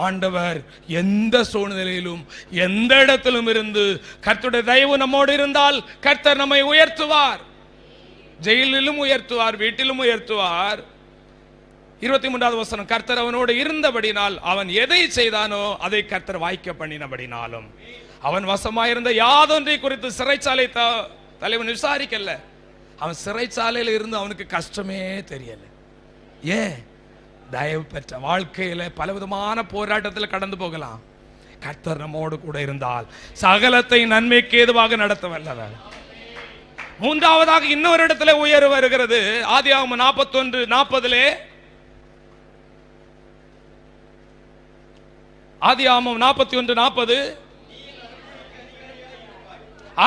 ஆண்டவர் எந்த சூழ்நிலையிலும் எந்த இடத்திலும் இருந்து கர்த்தருடைய தயவு நம்மோடு இருந்தால் கர்த்தர் நம்மை உயர்த்துவார். ஜெயிலிலும் உயர்த்துவார், வீட்டிலும் உயர்த்துவார். 23வது வசனம், கர்த்தர் அவனோடு இருந்தபடினால் அவன் எதை செய்தானோ அதை கர்த்தர் வாய்க்க பண்ணினபடினாலும் அவன் வசமாயிருந்த யாதொன்றை குறித்து சிறைச்சாலை தலைவன் விசாரிக்கல. அவன் சிறைச்சாலையில் இருந்து அவனுக்கு கஷ்டமே தெரியல. ஏன்? தயவு பெற்ற வாழ்க்கையில பலவிதமான போராட்டத்தில் கடந்து போகலாம். கர்த்தர் நம்மோடு கூட இருந்தால் சகலத்தை நன்மைக்கு ஏதுவாக நடத்த வல்லவர். மூன்றாவதாக இன்னொரு இடத்துல உயர்வு வருகிறது. ஆதியாகமம் 41:40 ஆதியாகமம் 41:40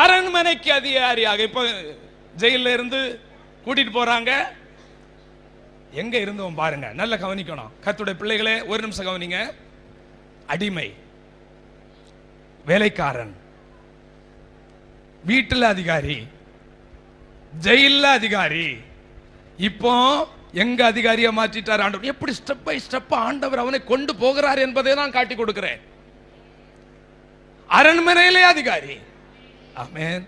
அரண்மனைக்கு அதிகாரியாக. இப்ப ஜெயில இருந்து கூட்டிட்டு போறாங்க. எங்க இருந்தோம் பாருங்க, நல்ல கவனிக்கணும். கர்த்தருடைய பிள்ளைகளே, ஒரு நிமிஷம் கவனிங்க. அடிமை, வேலைக்காரன், வீட்டுல அதிகாரி, ஜெயில அதிகாரி. இப்போ எங்க அதிகாரியை மாற்றிட்டார் ஆண்டவர். எப்படி ஸ்டெப் பை ஸ்டெப் ஆண்டவர் அவனை கொண்டு போகிறார் என்பதை நான் காட்டி கொடுக்கிறேன். அரண்மனையிலே அதிகாரி. ஆமென்.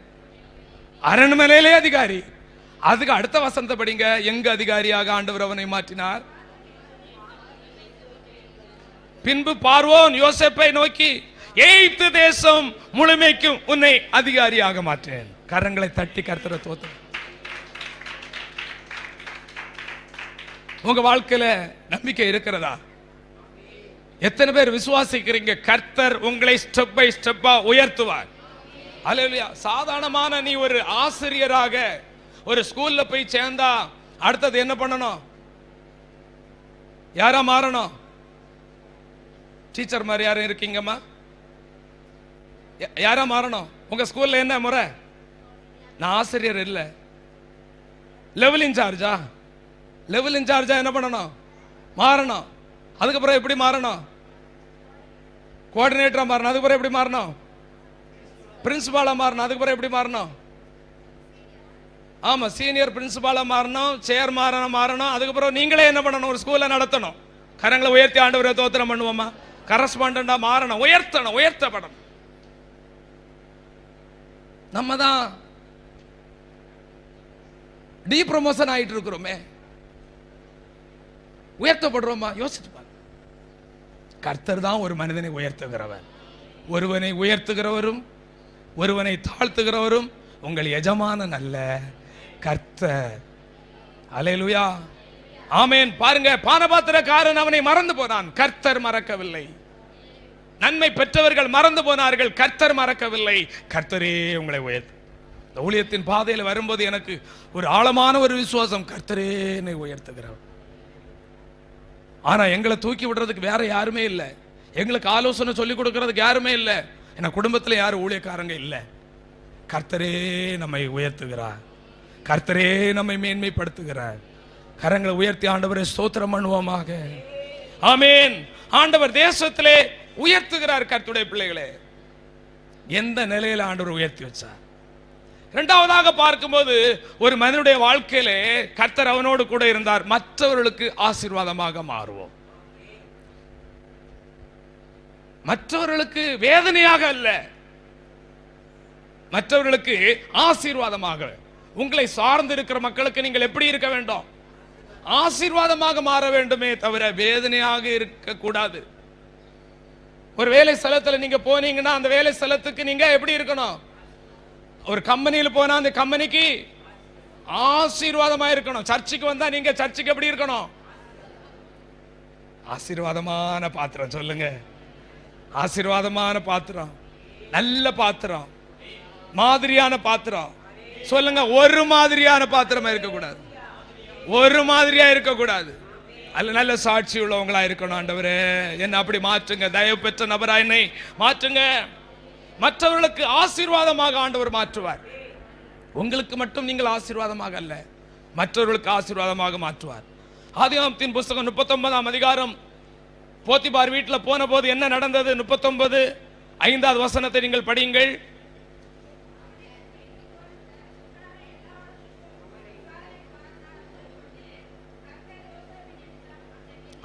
அரண்மனையிலே அதிகாரி. அதுக்கு அடுத்த வசனத்தை படிங்க. எங்க அதிகாரியாக ஆண்டவர் அவனை மாற்றினார்? பின்பு பார்வோன் யோசேப்பை நோக்கி, எகிப்து தேசம் முழுமைக்கும் உன்னை அதிகாரியாக மாற்றேன். கரங்களை தட்டி கர்த்தரை தோத்து. உங்க வாழ்க்கையில நம்பிக்கை இருக்கிறதா? எத்தனை பேர் விசுவாசிக்கிறீங்க கர்த்தர் உங்களை ஸ்டெப் பை ஸ்டெப்பா உயர்த்துவார்? அல்லேலூயா. சாதாரணமான நீ ஒரு ஆசிரியராக ஒரு ஸ்கூல்ல போய் சேர்ந்தா அடுத்தது என்ன பண்ணணும்? யாரா மாறணும்? டீச்சர் மாதிரி யாரும் இருக்கீங்கம்மா? யாரா மாறணும்? உங்க ஸ்கூல்ல என்ன முறை? நான் ஆசிரியர் இல்லை, லெவல் இன்சார்ஜா. லெவல் இன்சார்ஜா என்ன பண்ணணும்? மாறணும். அதுக்கப்புறம் எப்படி மாறணும்? கோஆர்டினேட்டரா மாறணும். அதுக்கப்புறம் எப்படி மாறணும்? பிரின்சிபாலா மாறணும். அதுக்கப்புறம் எப்படி மாறணும்? ஆமா, சீனியர் பிரின்சிபாலா மாறணும், சேர்மனா மாறணும். அதுக்கப்புறம் நீங்களே என்ன பண்ணணும்? ஒரு ஸ்கூல்ல நடத்தணும். கரங்களை உயர்த்தி ஆண்டவரை தோத்திரம் பண்ணுவோமா? கரஸ்பாண்டா மாறணும், உயர்த்தணும், உயர்த்தப்படணும். நம்ம தான் டி ப்ரமோஷன் ஆயிட்டு இருக்கிறோமே, உயர்த்தப்படுறோமா? யோசிச்சு பாருங்க. கர்த்தர் தான் ஒரு மனிதனை உயர்த்துகிறவர். ஒருவனை உயர்த்துகிறவரும் ஒருவனை தாழ்த்துகிறவரும் உங்கள் எஜமானன் அல்ல, கர்த்தர். அல்லேலூயா, ஆமென். பாருங்க, பானபாத்திரக்காரன் அவனை மறந்து போனான், கர்த்தர் மறக்கவில்லை. நன்மை பெற்றவர்கள் மறந்து போனார்கள், கர்த்தர் மறக்கவில்லை. கர்த்தரே உங்களை உயர்த்து. இந்த ஊழியத்தின் பாதையில் வரும்போது எனக்கு ஒரு ஆழமான ஒரு விசுவாசம், கர்த்தரே என்னை உயர்த்துகிறவர். ஆனா எங்களை தூக்கி விடுறதுக்கு வேற யாருமே இல்லை, எங்களுக்கு ஆலோசனை சொல்லி கொடுக்கறதுக்கு யாருமே இல்லை, என் குடும்பத்தில் யாரும் ஊழியக்காரங்க இல்லை. கர்த்தரே நம்மை உயர்த்துகிறார், கர்த்தரே நம்மை மேன்மைப்படுத்துகிறார். கரங்களை உயர்த்தி ஆண்டவரை ஸ்தோத்திரம் பண்ணுவோமாக. ஆமென். ஆண்டவர் தேசத்திலே உயர்த்துகிறார் கர்த்தருடைய பிள்ளைகளே. எந்த நிலையில ஆண்டவர் உயர்த்தி வச்சார்? இரண்டாவதாக பார்க்கும்போது, ஒரு மனிதனுடைய வாழ்க்கையிலே கர்த்தர் அவனோடு கூட இருந்தார், மற்றவர்களுக்கு ஆசீர்வாதமாக மாறுவோம். மற்றவர்களுக்கு வேதனையாக அல்ல, மற்றவர்களுக்கு ஆசீர்வாதமாக. உங்களை சார்ந்து இருக்கிற மக்களுக்கு நீங்கள் எப்படி இருக்க வேண்டும்? ஆசீர்வாதமாக மாற வேண்டுமே தவிர வேதனையாக இருக்க கூடாது. ஒரு வேலை ஸ்தலத்தில் நீங்க போனீங்கன்னா அந்த வேலை ஸ்தலத்துக்கு நீங்க எப்படி இருக்கணும்? ஒரு கம்பெனியில் போனா அந்த கம்பெனிக்கு ஆசீர்வாதமா இருக்கணும். சர்ச்சுக்கு வந்தா நீங்க சர்ச்சுக்கு எப்படி இருக்கணும்? ஆசீர்வாதமான பாத்திரம். சொல்லுங்க, ஆசீர்வாதமான பாத்திரம், நல்ல பாத்திரம், மாதிரியான பாத்திரம். சொல்லுங்க, ஒரு மாதிரியான பாத்திரமா இருக்கக்கூடாது, ஒரு மாதிரியா இருக்கக்கூடாது. அல்ல, நல்ல சாட்சி உள்ளவங்களா இருக்கணும். ஆண்டவரே என்ன அப்படி மாற்றுங்க, தயவு பெற்ற நபரா என்னை மாற்றுங்க. மற்றவர்களுக்கு ஆசீர்வாதமாக ஆண்டவர் மாற்றுவார். உங்களுக்கு மட்டும் நீங்கள் ஆசீர்வாதமாக அல்ல, மற்றவர்களுக்கு ஆசீர்வாதமாக மாற்றுவார். ஆதியாகமத்தின் புத்தகம் 39ஆம் அதிகாரம், போத்திபார் வீட்டில் போன போது என்ன நடந்தது? 39:5 வசனத்தை நீங்கள் படியுங்கள்.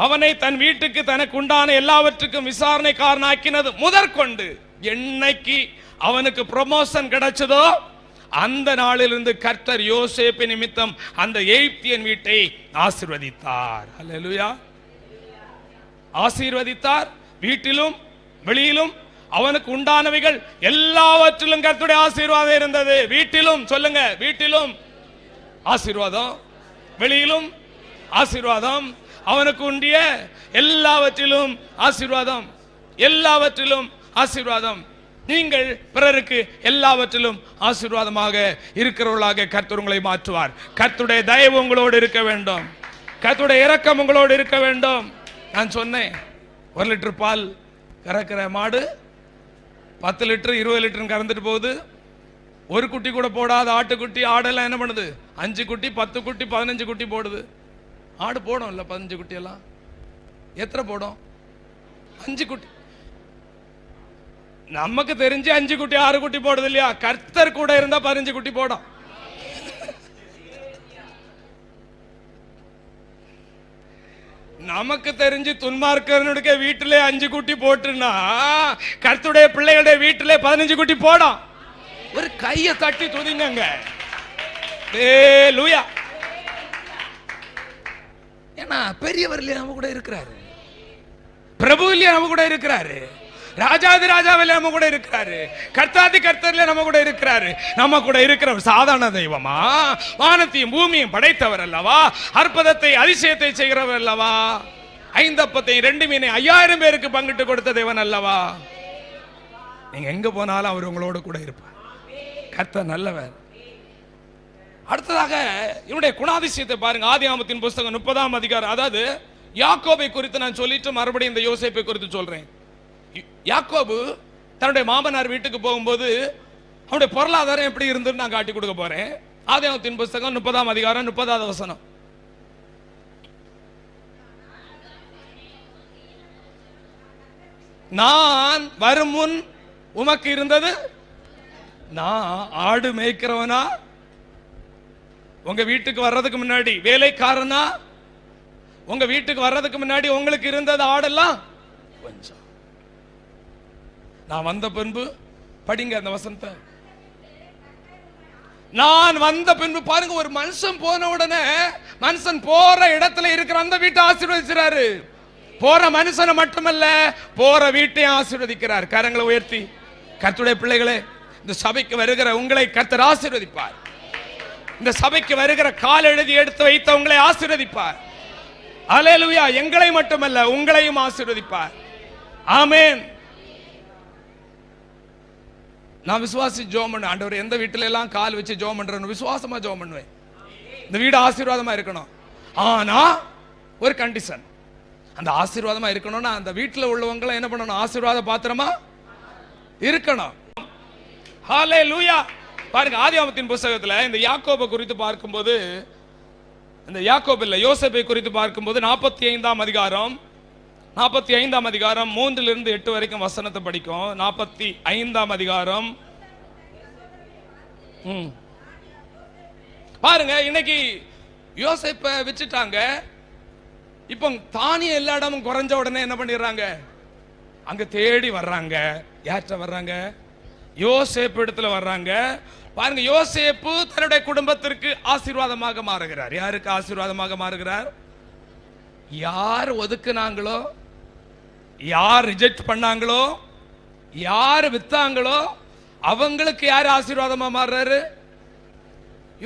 அவனை தன் வீட்டுக்கு தனக்கு உண்டான எல்லாவற்றுக்கும் விசாரணைக்காரனாக்கினது முதற்கொண்டு என்னைக்கு அவனுக்கு ப்ரமோஷன் கிடைச்சதோ அந்த நாளிலிருந்து கர்த்தர் யோசேப்பு நிமித்தம் அந்த எகிப்தியன் வீட்டை ஆசீர்வதித்தார். அல்லேலூயா, ஆசீர்வதித்தார். வீட்டிலும் வெளியிலும் அவனுக்கு உண்டானவைகள் எல்லாவற்றிலும் கர்த்தருடைய ஆசீர்வாதம் இருந்தது. வீட்டிலும், சொல்லுங்க, வீட்டிலும் ஆசீர்வாதம், வெளியிலும் ஆசீர்வாதம், அவனுக்கு உண்டிய எல்லாவற்றிலும் ஆசீர்வாதம், எல்லாவற்றிலும் ஆசீர்வாதம். நீங்கள் பிறருக்கு எல்லாவற்றிலும் ஆசீர்வாதமாக இருக்கிறவர்களாக கர்த்தர் உங்களை மாற்றுவார். கர்த்தருடைய தயவு உங்களோடு இருக்க வேண்டும், கர்த்தருடைய இரக்கம் உங்களோடு இருக்க வேண்டும். நான் சொன்னேன், 1 லிட்டர் பால் கறக்கிற மாடு 10 லிட்டர் 20 லிட்டர் கறந்துட்டு போகுது. ஒரு குட்டி கூட போடாத ஆட்டுக்குட்டி, ஆடெல்லாம் என்ன பண்ணுது? 5 குட்டி 10 குட்டி 15 குட்டி போடுது. ஆடு போடும் இல்ல 15 குட்டி எல்லாம் எத்தனை போடும்? 5 குட்டி. நமக்கு தெரிஞ்சு 5 குட்டி 6 குட்டி போடுது இல்லையா? கர்த்தர் கூட இருந்தா 15 குட்டி போடும். நமக்கு தெரிஞ்சு துன்மார்க்கனுடைய வீட்டிலே 5 குட்டி போட்டுனா கர்த்தருடைய பிள்ளைகளுடைய வீட்டிலே 15 குட்டி போடும். ஒரு கையை தட்டி துதிங்க. ஹல்லேலூயா. ஏன்னா பெரியவர் இல்லையா நம்ம கூட இருக்கிறாரு, பிரபு இல்லையா நம்ம கூட இருக்கிறாரு, ராஜாதி ராஜாவில நம்ம கூட இருக்கிறாரு, கர்த்தாதி கர்த்தர்ல நம்ம கூட இருக்கிறாரு. நம்ம கூட இருக்கிற ஒரு சாதாரண தெய்வமா? வானத்தையும் பூமியும் படைத்தவர் அல்லவா, அற்புதத்தை அதிசயத்தை செய்கிறவர் அல்லவா, 5 அப்பத்தையும் 2 மீனை 5000 பேருக்கு பங்கிட்டு கொடுத்த தேவன் அல்லவா. நீங்க எங்க போனாலும் அவர் உங்களோட கூட இருப்பார். கர்த்தர் நல்லவர். அடுத்ததாக இவனுடைய குணாதிசயத்தை பாருங்க. ஆதியாகமத்தின் புஸ்தகம் 30ஆம் அதிகாரம். அதாவது யாக்கோபை குறித்து நான் சொல்லிட்டு மறுபடியும் இந்த யோசேப்பை குறித்து சொல்றேன். யாக்கோபு தன்னுடைய மாமனார் வீட்டுக்கு போகும்போது அவனுடைய பொருளாதாரம் எப்படி இருந்ததுன்னு நான் காட்டி கொடுக்க போறேன். ஆதியாகமத்தின் புஸ்தகம் 30ஆம் அதிகாரம் 30வது வசனம். நான் வரும் முன் உமக்கு இருந்தது, நான் ஆடு மேய்க்கிறவனா, உங்க வீட்டுக்கு வர்றதுக்கு முன்னாடி வேலைக்காரனா, உங்க வீட்டுக்கு வர்றதுக்கு முன்னாடி உங்களுக்கு இருந்தது ஆடெல்லாம் கொஞ்சம். நான் வந்த பின்பு, படிங்க அந்த வசனத்தை. நான் வந்த பின்பு பாருங்க, ஒரு மனுஷன் போன உடனே மனுஷன் போற இடத்துல இருக்கிற அந்த வீட்டை ஆசீர்வதிக்கிறாரு. போற மனுஷனை மட்டுமல்ல, போற வீட்டையும் ஆசீர்வதிக்கிறார். கரங்களை உயர்த்தி, கர்த்தருடைய பிள்ளைகளே, இந்த சபைக்கு வருகிற உங்களை கர்த்தர் ஆசீர்வதிப்பார். இந்த சபைக்கு வருகிற கால் எழுதி எடுத்து வைத்த உங்களை ஆசீர்வதிப்பார். அல்லேலூயா. எங்களை மட்டுமல்ல, உங்களையும் ஆசீர்வதிப்பார். ஆமென். நான் விசுவாசி ஜெபம் பண்ணுவேன். ஆண்டவர் எந்த வீட்டுல எல்லாம் கால் வச்சு ஜெபம் பண்றேன்னு விசுவாசமா ஜெபம் பண்ணுவேன். இந்த வீடு ஆசீர்வாதமா இருக்கணும். ஆனா ஒரு கண்டிஷன், அந்த ஆசீர்வாதமா இருக்கணும்னா அந்த வீட்டில் உள்ளவங்களை என்ன பண்ணணும்? ஆசீர்வாத பாத்திரமா இருக்கணும். ஹல்லேலூயா. பாருங்க, ஆதியாகமத்தின் புத்தகத்துல இந்த யாக்கோபை குறித்து பார்க்கும்போது, இந்த யாக்கோபு இல்ல யோசேப்பை குறித்து பார்க்கும்போது 45ஆம் அதிகாரம் 3 to 8 வரைக்கும் வசனத்தை படிக்கும். 45ஆம் அதிகாரம். பாருங்க, இன்னைக்கு யோசேப்பை வச்சுட்டாங்க. இப்போ தானியம் எல்லா இடமும் குறைஞ்ச உடனே என்ன பண்ணிடுறாங்க? அங்க தேடி வர்றாங்க. யார்கிட்ட வர்றாங்க? யோசேப்பு இடத்துல வர்றாங்க. பாருங்க, யோசேப்பு தன்னுடைய குடும்பத்திற்கு ஆசீர்வாதமாக மாறுகிறார். யாருக்கு ஆசீர்வாதமாக மாறுகிறார்? யார் ஒதுக்குனாங்களோ, யார் ரிஜெக்ட் பண்ணாங்களோ, யார் வித்தாங்களோ அவங்களுக்கு யார் ஆசீர்வாதமா மாறுறாரு?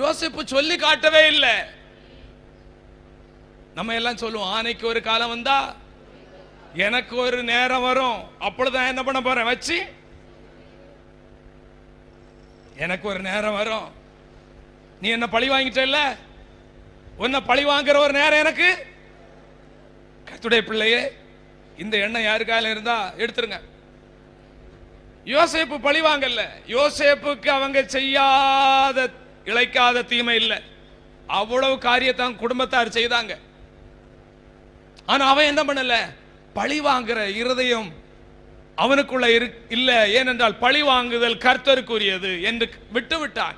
யோசேப்பு சொல்லி காட்டவே இல்லை. நம்ம எல்லாம் சொல்லுவோம், ஆனைக்கு ஒரு காலம் வந்தா எனக்கு ஒரு நேரம் வரும், அப்பொழுதுதான் என்ன பண்ண போறேன் வச்சு, எனக்கு ஒரு நேரம் வரும். நீ என்ன பழி வாங்கிட்டல்ல, உன்னை பழி வாங்குற ஒரு நேரம் எனக்கு. கர்த்தருடைய பிள்ளையே, இந்த எண்ணம் யாருக்கால இருந்தா எடுத்துருங்க. யோசேப்பு பழி வாங்கல. யோசேப்புக்கு அவங்க செய்யாத இழைக்காத தீமை இல்லை. அவ்வளவு காரியத்தான் குடும்பத்தார் செய்தாங்க. ஆனா அவன் என்ன பண்ணல? பழி வாங்குற இருதயம் அவனுக்குள்ள இல்ல. ஏனென்றால் பழி வாங்குதல் கர்த்தருக்குரியது என்று விட்டுவிட்டான்.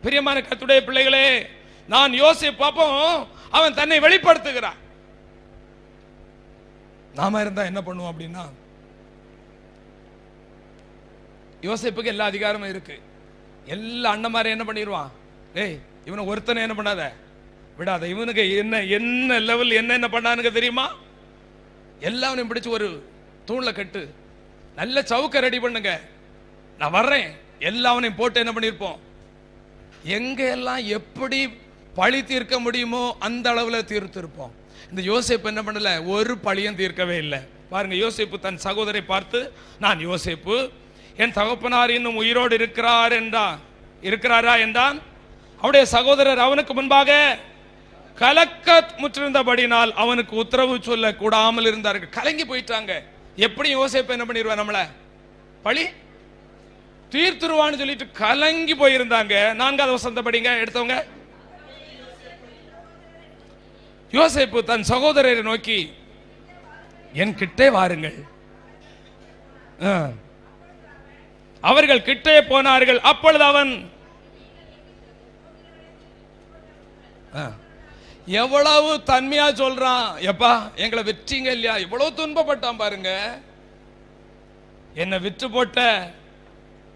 பிரியமான கர்த்தருடைய பிள்ளைகளே, நான் யோசேப்பு பாப்போம், அவன் தன்னை வெளிப்படுத்துகிறான். நாம இருந்தா என்ன பண்ணுவோம் அப்படின்னா, யோசேப்புக்கு எல்லா அதிகாரமும் இருக்கு. எல்லா அண்ணமாரும் என்ன பண்ணிடுவான்? ஏய், இவனை ஒருத்தனை என்ன பண்ணாத, விடாத. இவனுக்கு என்ன லெவல் என்ன பண்ணானுங்க தெரியுமா? எல்லாவனையும் பிடிச்சு ஒரு தூண்ல கட்டு, நல்ல சவுக்க ரெடி பண்ணுங்க, நான் வர்றேன். எல்லாவனையும் போட்டு என்ன பண்ணிருப்போம்? எங்க எல்லாம் எப்படி பழி தீர்க்க முடியுமோ அந்த அளவுல தீர்த்திருப்போம். இந்த யோசேப்பு என்ன பண்ணல? ஒரு பழியும் தீர்க்கவே இல்லை. பாருங்க, யோசேப்பு தன் சகோதரை பார்த்து, நான் யோசேப்பு, என் தகப்பனார் இன்னும் உயிரோடு இருக்கிறாரா என்றான். அவருடைய சகோதரர் அவனுக்கு முன்பாக கலக்க முற்றிருந்தபடினால் அவனுக்கு உத்தரவு சொல்ல கூடாமல் இருந்தார்கள். கலங்கி போயிட்டாங்க. எப்படி யோசேப்பு என்ன பண்ணிடுவா? நம்மள பழி தீர்த்துருவான்னு சொல்லிட்டு கலங்கி போயிருந்தாங்க. 4வது வசனத்தை படிங்க எடுத்தவங்க. யோசேப்பு தன் சகோதரரை நோக்கி, என் கிட்டே வாருங்கள். அவர்கள் கிட்டே போனார்கள். அப்பொழுது அவன் எவ்வளவு தன்மையா சொல்றான். எப்பா, எங்களை விற்றீங்க இல்லையா? எவ்வளவு துன்பப்பட்டான் பாருங்க. என்னை விற்று போட்ட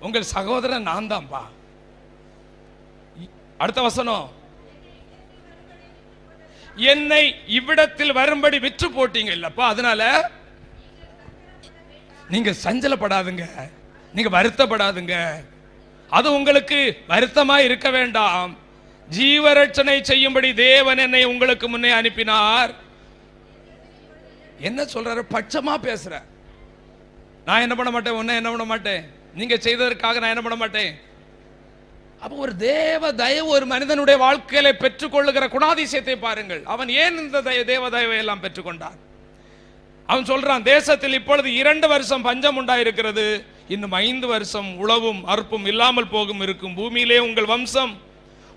உங்கள் சகோதரன் நான் தான்ப்பா. அடுத்த வசனம், என்னை இவ்விடத்தில் வரும்படி விற்று போட்டீங்க இல்லப்பா, அதனால நீங்க சஞ்சலப்படாதுங்க, நீங்க வருத்தப்படாதுங்க. அது உங்களுக்கு வருத்தமா இருக்க வேண்டாம். ஜீவரட்சணை செய்யும்படி தேவன் என்னை உங்களுக்கு முன்னே அனுப்பினார். என்ன சொல்றாரு? பட்சமா பேசுற. நான் என்ன பண்ண மாட்டேன், உன்னை என்ன பண்ண மாட்டேன், நீங்க செய்ததற்காக நான் என்ன பண்ண மாட்டேன். அப்ப ஒரு தேவ தயவு ஒரு மனிதனுடைய வாழ்க்கையில பெற்றுக்கொள்ளுகிற குணாதிசயத்தை பாருங்கள். அவன் ஏன் இந்த தேவ தயவை எல்லாம் பெற்றுக்கொண்டான்? அவன் சொல்றான், தேசத்தில் இப்பொழுது 2 வருஷம் பஞ்சம் உண்டாயிருக்கிறது, இன்னும் 5 வருஷம் உழவும் அறுப்பும் இல்லாமல் போகும் இருக்கும். பூமியிலே உங்கள் வம்சம்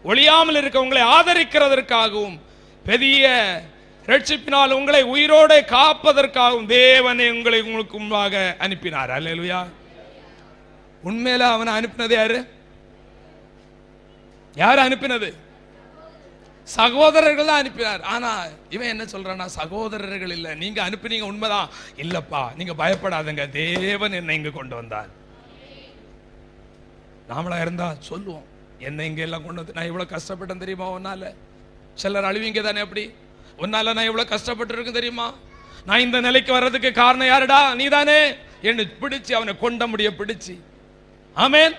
ஒளியாமல் இருக்க உங்களை ஆதரிக்கிறதற்காகவும் பெரிய ரட்சிப்பினால் உங்களை உயிரோடு காப்பதற்காகவும் தேவனை உங்களை உங்களுக்கு முன்பாக அனுப்பினார். அல்லேலூயா. உண்மையில அவனை அனுப்பினது யாரு? யார் அனுப்பினது? சகோதரர்கள் தான் அனுப்பினார். ஆனா இவன் என்ன சொல்றானா, சகோதரர்கள் இல்ல, நீங்க அனுப்பினீங்க உண்மைதான். இல்லப்பா, நீங்க பயப்படாதங்க, தேவன் என்னை இங்க கொண்டு வந்தார். நாமளா இருந்தா சொல்லுவோம், என்ன இங்க எல்லாம் கொண்டு வந்து, நான் இவ்வளவு கஷ்டப்பட்டேன் தெரியுமா உன்னால. சிலர் அழுவீங்க தானே, அப்படி உன்னால நான் இவ்வளவு கஷ்டப்பட்டு இருக்கு தெரியுமா, நான் இந்த நிலைக்கு வர்றதுக்கு காரணம் யாருடா, நீதானே. என்ன பிடிச்சு அவனை கொண்ட முடிய பிடிச்சு. ஆமென்.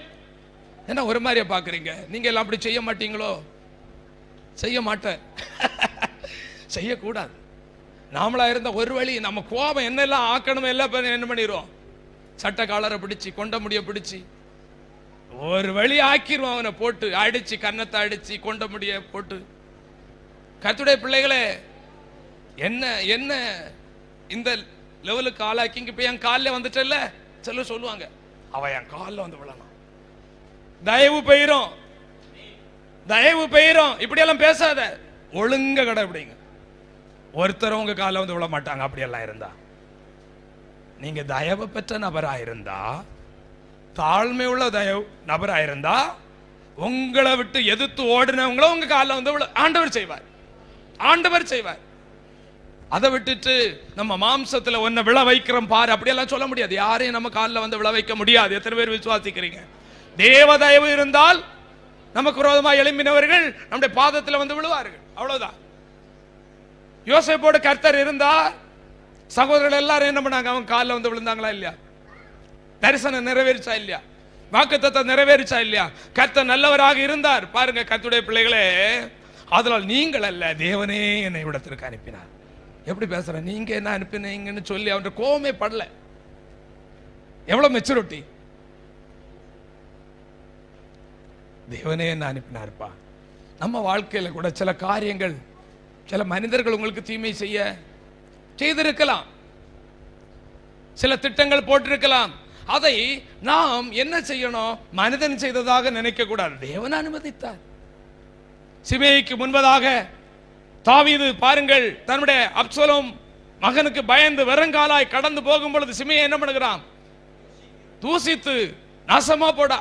என்ன ஒரு மாதிரியா பாக்குறீங்க? நீங்க எல்லாம் அப்படி செய்ய மாட்டீங்களோ? செய்ய மாட்டேன். செய்யக்கூடாது. நாமளா இருந்த ஒரு வழி, நம்ம கோபம் என்னெல்லாம் ஆக்கணும் எல்லாம் என்ன பண்ணிடுவோம், சட்ட காலரை பிடிச்சி கொண்ட முடிய பிடிச்சி ஒரு வழி ஆக்கிடுவோம். அவனை போட்டு அடிச்சு, கன்னத்தை அடிச்சு, கொண்ட முடிய போட்டு. கர்த்தருடைய பிள்ளைகளே, என்ன என்ன இந்த லெவலுக்கு ஆளாக்கி இப்ப என் காலில் வந்துட்டல்ல சொல்லுவாங்க, அவ என் காலில் வந்து விழணும், தயவு பெயரும், தயவு பெயரும், இப்படி எல்லாம் பேசாத, ஒழுங்க கடைபிடிங்க. ஒருத்தர் உங்க காலில் வந்து விழ மாட்டாங்க. அப்படியெல்லாம் இருந்தா, நீங்க தயவு பெற்ற நபராயிருந்தா, தாழ்மை உள்ள தயவு நபராயிருந்தா, உங்களை விட்டு எதிர்த்து ஓடினவங்கள உங்க காலில் வந்து ஆண்டவர் செய்வார். ஆண்டவர் செய்வார். அதை விட்டுட்டு நம்ம மாம்சத்துல ஒன்ன விழ வைக்கிறோம் பாரு, அப்படியெல்லாம் சொல்ல முடியாது. யாரையும் நம்ம காலில் வந்து விழ வைக்க முடியாது. எத்தனை பேர் விசுவாசிக்கிறீங்க? தேவ தயவு இருந்தால் நமக்கு விரோதமாக எழும்பினவர்கள் நம்முடைய பாதத்தில் வந்து விழுவார்கள். அவ்வளவுதான். யோசேப்போடு கர்த்தர் இருந்தா சகோதரர்கள் எல்லாரும் என்ன பண்ணாங்க? அவன் காலில் வந்து விழுந்தாங்களா இல்லையா? தரிசனம் நிறைவேறிச்சா இல்லையா? வாக்குத்தத்தம் நிறைவேறிச்சா இல்லையா? கர்த்தர் நல்லவராக இருந்தார். பாருங்க கர்த்தருடைய பிள்ளைகளே, அதனால் நீங்கள் அல்ல, தேவனே என்னை இவ்விடத்திற்கு அனுப்பினார். எப்படி பேசுற? நீங்க என்ன அனுப்பினீங்கன்னு சொல்லி அவன் கோவமே படல. எவ்வளவு மெச்சூரிட்டி! தேவனே என்ன அனுப்பினார்ப்பா. நம்ம வாழ்க்கையில கூட சில காரியங்கள், சில மனிதர்கள் உங்களுக்கு தீமை செய்திருக்கலாம், சில திட்டங்கள் போட்டிருக்கலாம். அதை நாம் என்ன செய்யணும்? மனிதன் செய்ததாக நினைக்க கூடாது. தேவன் அனுமதித்தார். சிமேயிக்கு முன்பதாக தாவீது பாருங்கள், தன்னுடைய அப்சலோம் மகனுக்கு பயந்து வெறுங்காலாய் கடந்து போகும் பொழுது சிமேயை என்ன பண்ணுகிறான்? தூசித்து நாசமா போடா,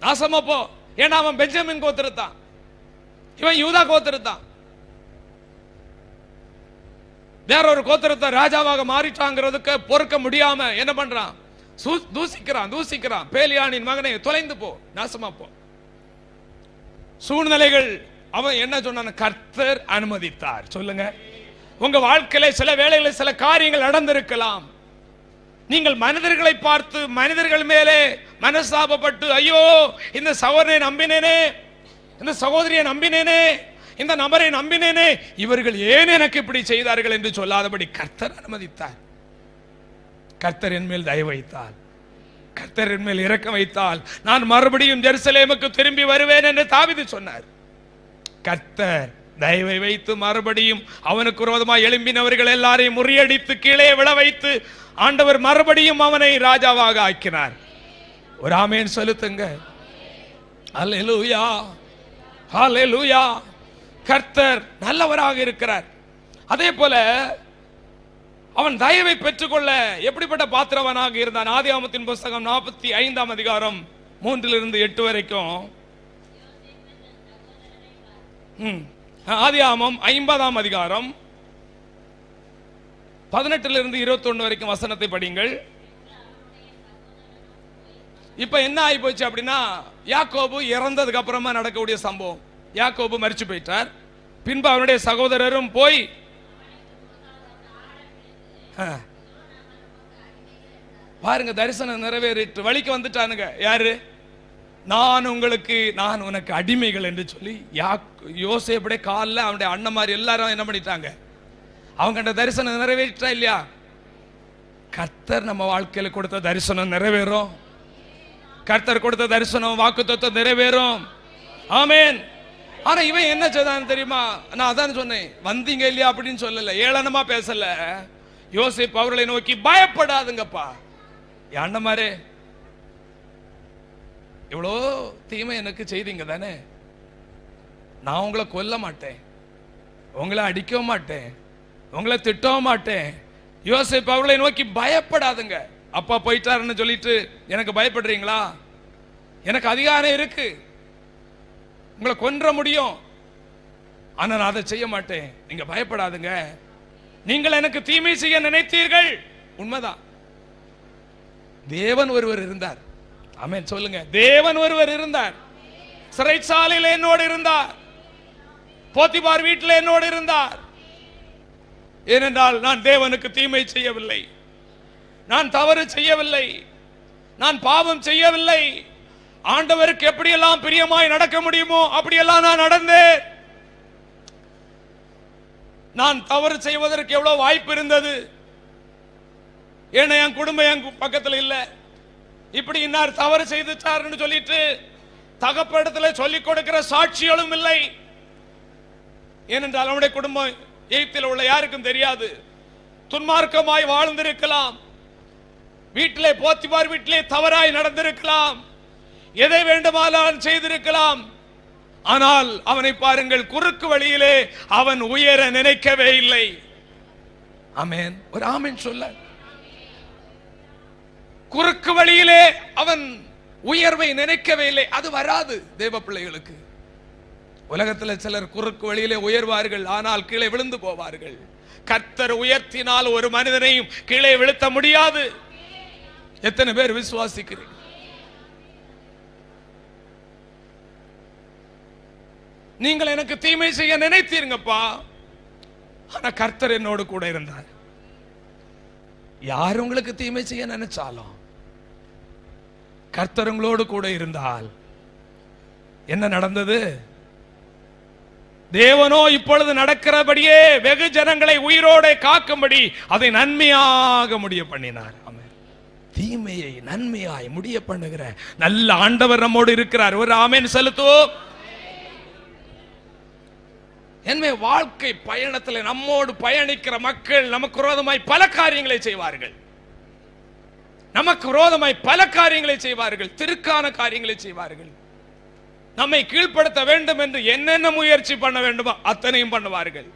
நாசமா போ. ஏன்னா அவன் பெஞ்சமின் கோத்திரத்தான், இவன் யூதா கோத்திரத்தான். வேற ஒரு கோத்திரத்தை ராஜாவாக மாறிட்டாங்கிறதுக்கு பொறுக்க முடியாம என்ன பண்றான்? தூசிக்கிறான். பேலியானின் மகனை தொலைந்து போ, நாசமா போ. சூழ்நிலைகள் அவன் என்ன சொன்னான்? கர்த்தர் அனுமதித்தார். சொல்லுங்க, உங்க வாழ்க்கையில சில வேளைகளில் சில காரியங்கள் நடந்திருக்கலாம். நீங்கள் மனிதர்களை பார்த்து மனிதர்கள் மேலே மனசாபப்பட்டு, ஐயோ இந்த சகோதரனை நம்பினேனே, இந்த சகோதரியை நம்பினேனே, இந்த நபரை நம்பினேனே, இவர்கள் ஏன் எனக்கு இப்படி செய்தார்கள் என்று சொல்லாதபடி கர்த்தர் அனுமதித்தார். கர்த்தர் என் மேல் தயவு வைத்தால், கர்த்தர் என் மேல் இரக்கம் வைத்தால், நான் மறுபடியும் ஜெருசலேமுக்கு திரும்பி வருவேன் என்று தாவீது சொன்னார். கர்த்தர் தயவை வைத்து மறுபடியும் அவனுக்கு விரோதமாக எழும்பினவர்கள் எல்லாரையும் முறியடித்து கீழே விழ வைத்து ஆண்டவர் மறுபடியும் அவனை ராஜாவாக ஆக்கினார். ஒரு ஆமென் செலுத்துங்க. அல்லேலூயா, ஹல்லேலூயா. கர்த்தர் நல்லவராக இருக்கிறார். அதே போல அவன் தயவை பெற்றுக்கொள்ள எப்படிப்பட்ட பாத்திரவனாக இருந்தான்? ஆதியாகமத்தின் புத்தகம் 45ஆம் அதிகாரம் 3-8 வரைக்கும். ஆதியாகமம் 50ஆம் அதிகாரம் 18-21 வரைக்கும் வசனத்தை படிங்கள். இப்ப என்ன ஆகி போச்சு அப்படின்னா, யாக்கோபு இறந்ததுக்கு அப்புறமா நடக்கக்கூடிய சம்பவம். யாக்கோபு மரிச்சு போயிட்டார். பின்பு அவனுடைய சகோதரரும் போய் பாருங்க, தரிசனம் நிறைவேறிட்டு வழிக்கு வந்துட்டானுங்க. யாரு? நான் உனக்கு அடிமைகள் என்று சொல்லி யோசேப்புடைய காலில் அவனுடைய அண்ணன் மாதிரி எல்லாரும் என்ன பண்ணிட்டாங்க? அவங்க தரிசனம் நிறைவேற்றா இல்லையா? கர்த்தர் நம்ம வாழ்க்கையில கொடுத்த தரிசனம் நிறைவேறும். கர்த்தர் கொடுத்த தரிசனம் வாக்குத்தத்தம் நிறைவேறும். ஆமென். ஆனா இவன் என்ன செய்தான் தெரியுமா? நான் அதான் சொன்னேன், வந்தீங்க இல்லையா அப்படின்னு சொல்லல, ஏளனமா பேசல. யோசேப்பு அவர்களை நோக்கி, பயப்படாதுங்கப்பா. அண்ணமாரே, இவ்வளோ தீமை எனக்கு செய்தீங்க தானே, நான் உங்களை கொல்ல மாட்டேன், உங்களை அடிக்கவும் மாட்டேன், உங்களை திட்டவும் மாட்டேன். யோசேப்பு அவர்களை நோக்கி, பயப்படாதுங்க. அப்பா போயிட்டாருன்னு சொல்லிட்டு எனக்கு பயப்படுறீங்களா? எனக்கு அதிகாரம் இருக்கு, உங்களை கொன்ற முடியும், ஆனா நான் அதை செய்ய மாட்டேன். நீங்க பயப்படாதுங்க. நீங்கள் எனக்கு தீமை செய்ய நினைத்தீர்கள், உண்மைதான். தேவன் ஒருவர் இருந்தார். ஆமென் சொல்லுங்க. தேவன் ஒருவர் இருந்தார். சிறைச்சாலையில் என்னோடு இருந்தார். போத்திபார் வீட்டில் என்னோடு இருந்தார். ஏனென்றால் நான் தேவனுக்கு தீமை செய்யவில்லை, நான் தவறு செய்யவில்லை, நான் பாவம் செய்யவில்லை. ஆண்டவருக்கு எப்படியெல்லாம் பிரியமாய் நடக்க முடியுமோ அப்படியெல்லாம் நான் நடந்தேன். நான் தவறு செய்வதற்கு எவ்வளவு வாய்ப்பு இருந்தது. ஏன்னா என் குடும்பம் என் பக்கத்தில் இல்ல, இப்படி இன்னார் தவறு செய்துட்டார்னு சொல்லிட்டு தகப்படத்தில் சொல்லிக் கொடுக்கிற சாட்சிகளும் இல்லை. ஏனென்றால் அவனுடைய குடும்பம் எகிப்தில் உள்ள யாருக்கும் தெரியாது. துன்மார்க்கமாய் வாழ்ந்திருக்கலாம், வீட்டிலே போத்திபார் வீட்டிலே தவறாய் நடந்திருக்கலாம், எதை வேண்டுமானாலும் செய்திருக்கலாம். ஆனால் அவனை பாருங்கள், குறுக்கு வழியிலே அவன் உயர நினைக்கவே இல்லை. ஆமென். ஒரு ஆமென் சொல்ல. குறுக்கு வழியிலே அவன் உயர்வை நினைக்கவே இல்லை. அது வராது தேவ பிள்ளைகளுக்கு. உலகத்தில் சிலர் குறுக்கு வழியிலே உயர்வார்கள், ஆனால் கீழே விழுந்து போவார்கள். கர்த்தர் உயர்த்தினால் ஒரு மனிதனையும் கீழே விழுத்த முடியாது. எத்தனை பேர் விசுவாசிக்கிறீர்கள்? நீங்கள் எனக்கு தீமை செய்ய நினைத்தீங்கப்பா, ஆனா கர்த்தர் என்னோடு கூட இருந்தார். யார் உங்களுக்கு தீமை செய்ய நினைச்சாலும் கர்த்தர் உங்களோடு கூட இருந்தால் என்ன நடந்தது? தேவனோ இப்பொழுது நடக்கிறபடியே வெகு ஜனங்களை உயிரோட காக்கும்படி அதை நன்மையாக முடிய பண்ணினார். தீமையை நன்மையாய் முடிய பண்ணுகிற நல்ல ஆண்டவர் நம்மோடு இருக்கிறார். ஒரு ஆமென் செலுத்துவோம். என்மே வாழ்க்கை பயணத்தில் நம்மோடு பயணிக்கிற மக்கள் நமக்கு விரோதமாய் பல காரியங்களை செய்வார்கள். நமக்கு விரோதமாய் பல காரியங்களை செய்வார்கள், திருக்கான காரியங்களை செய்வார்கள். நம்மை கீழ்ப்படுத்த வேண்டும் என்று என்னென்ன முயற்சி பண்ண வேண்டுமோ அத்தனையும் பண்ணுவார்கள்.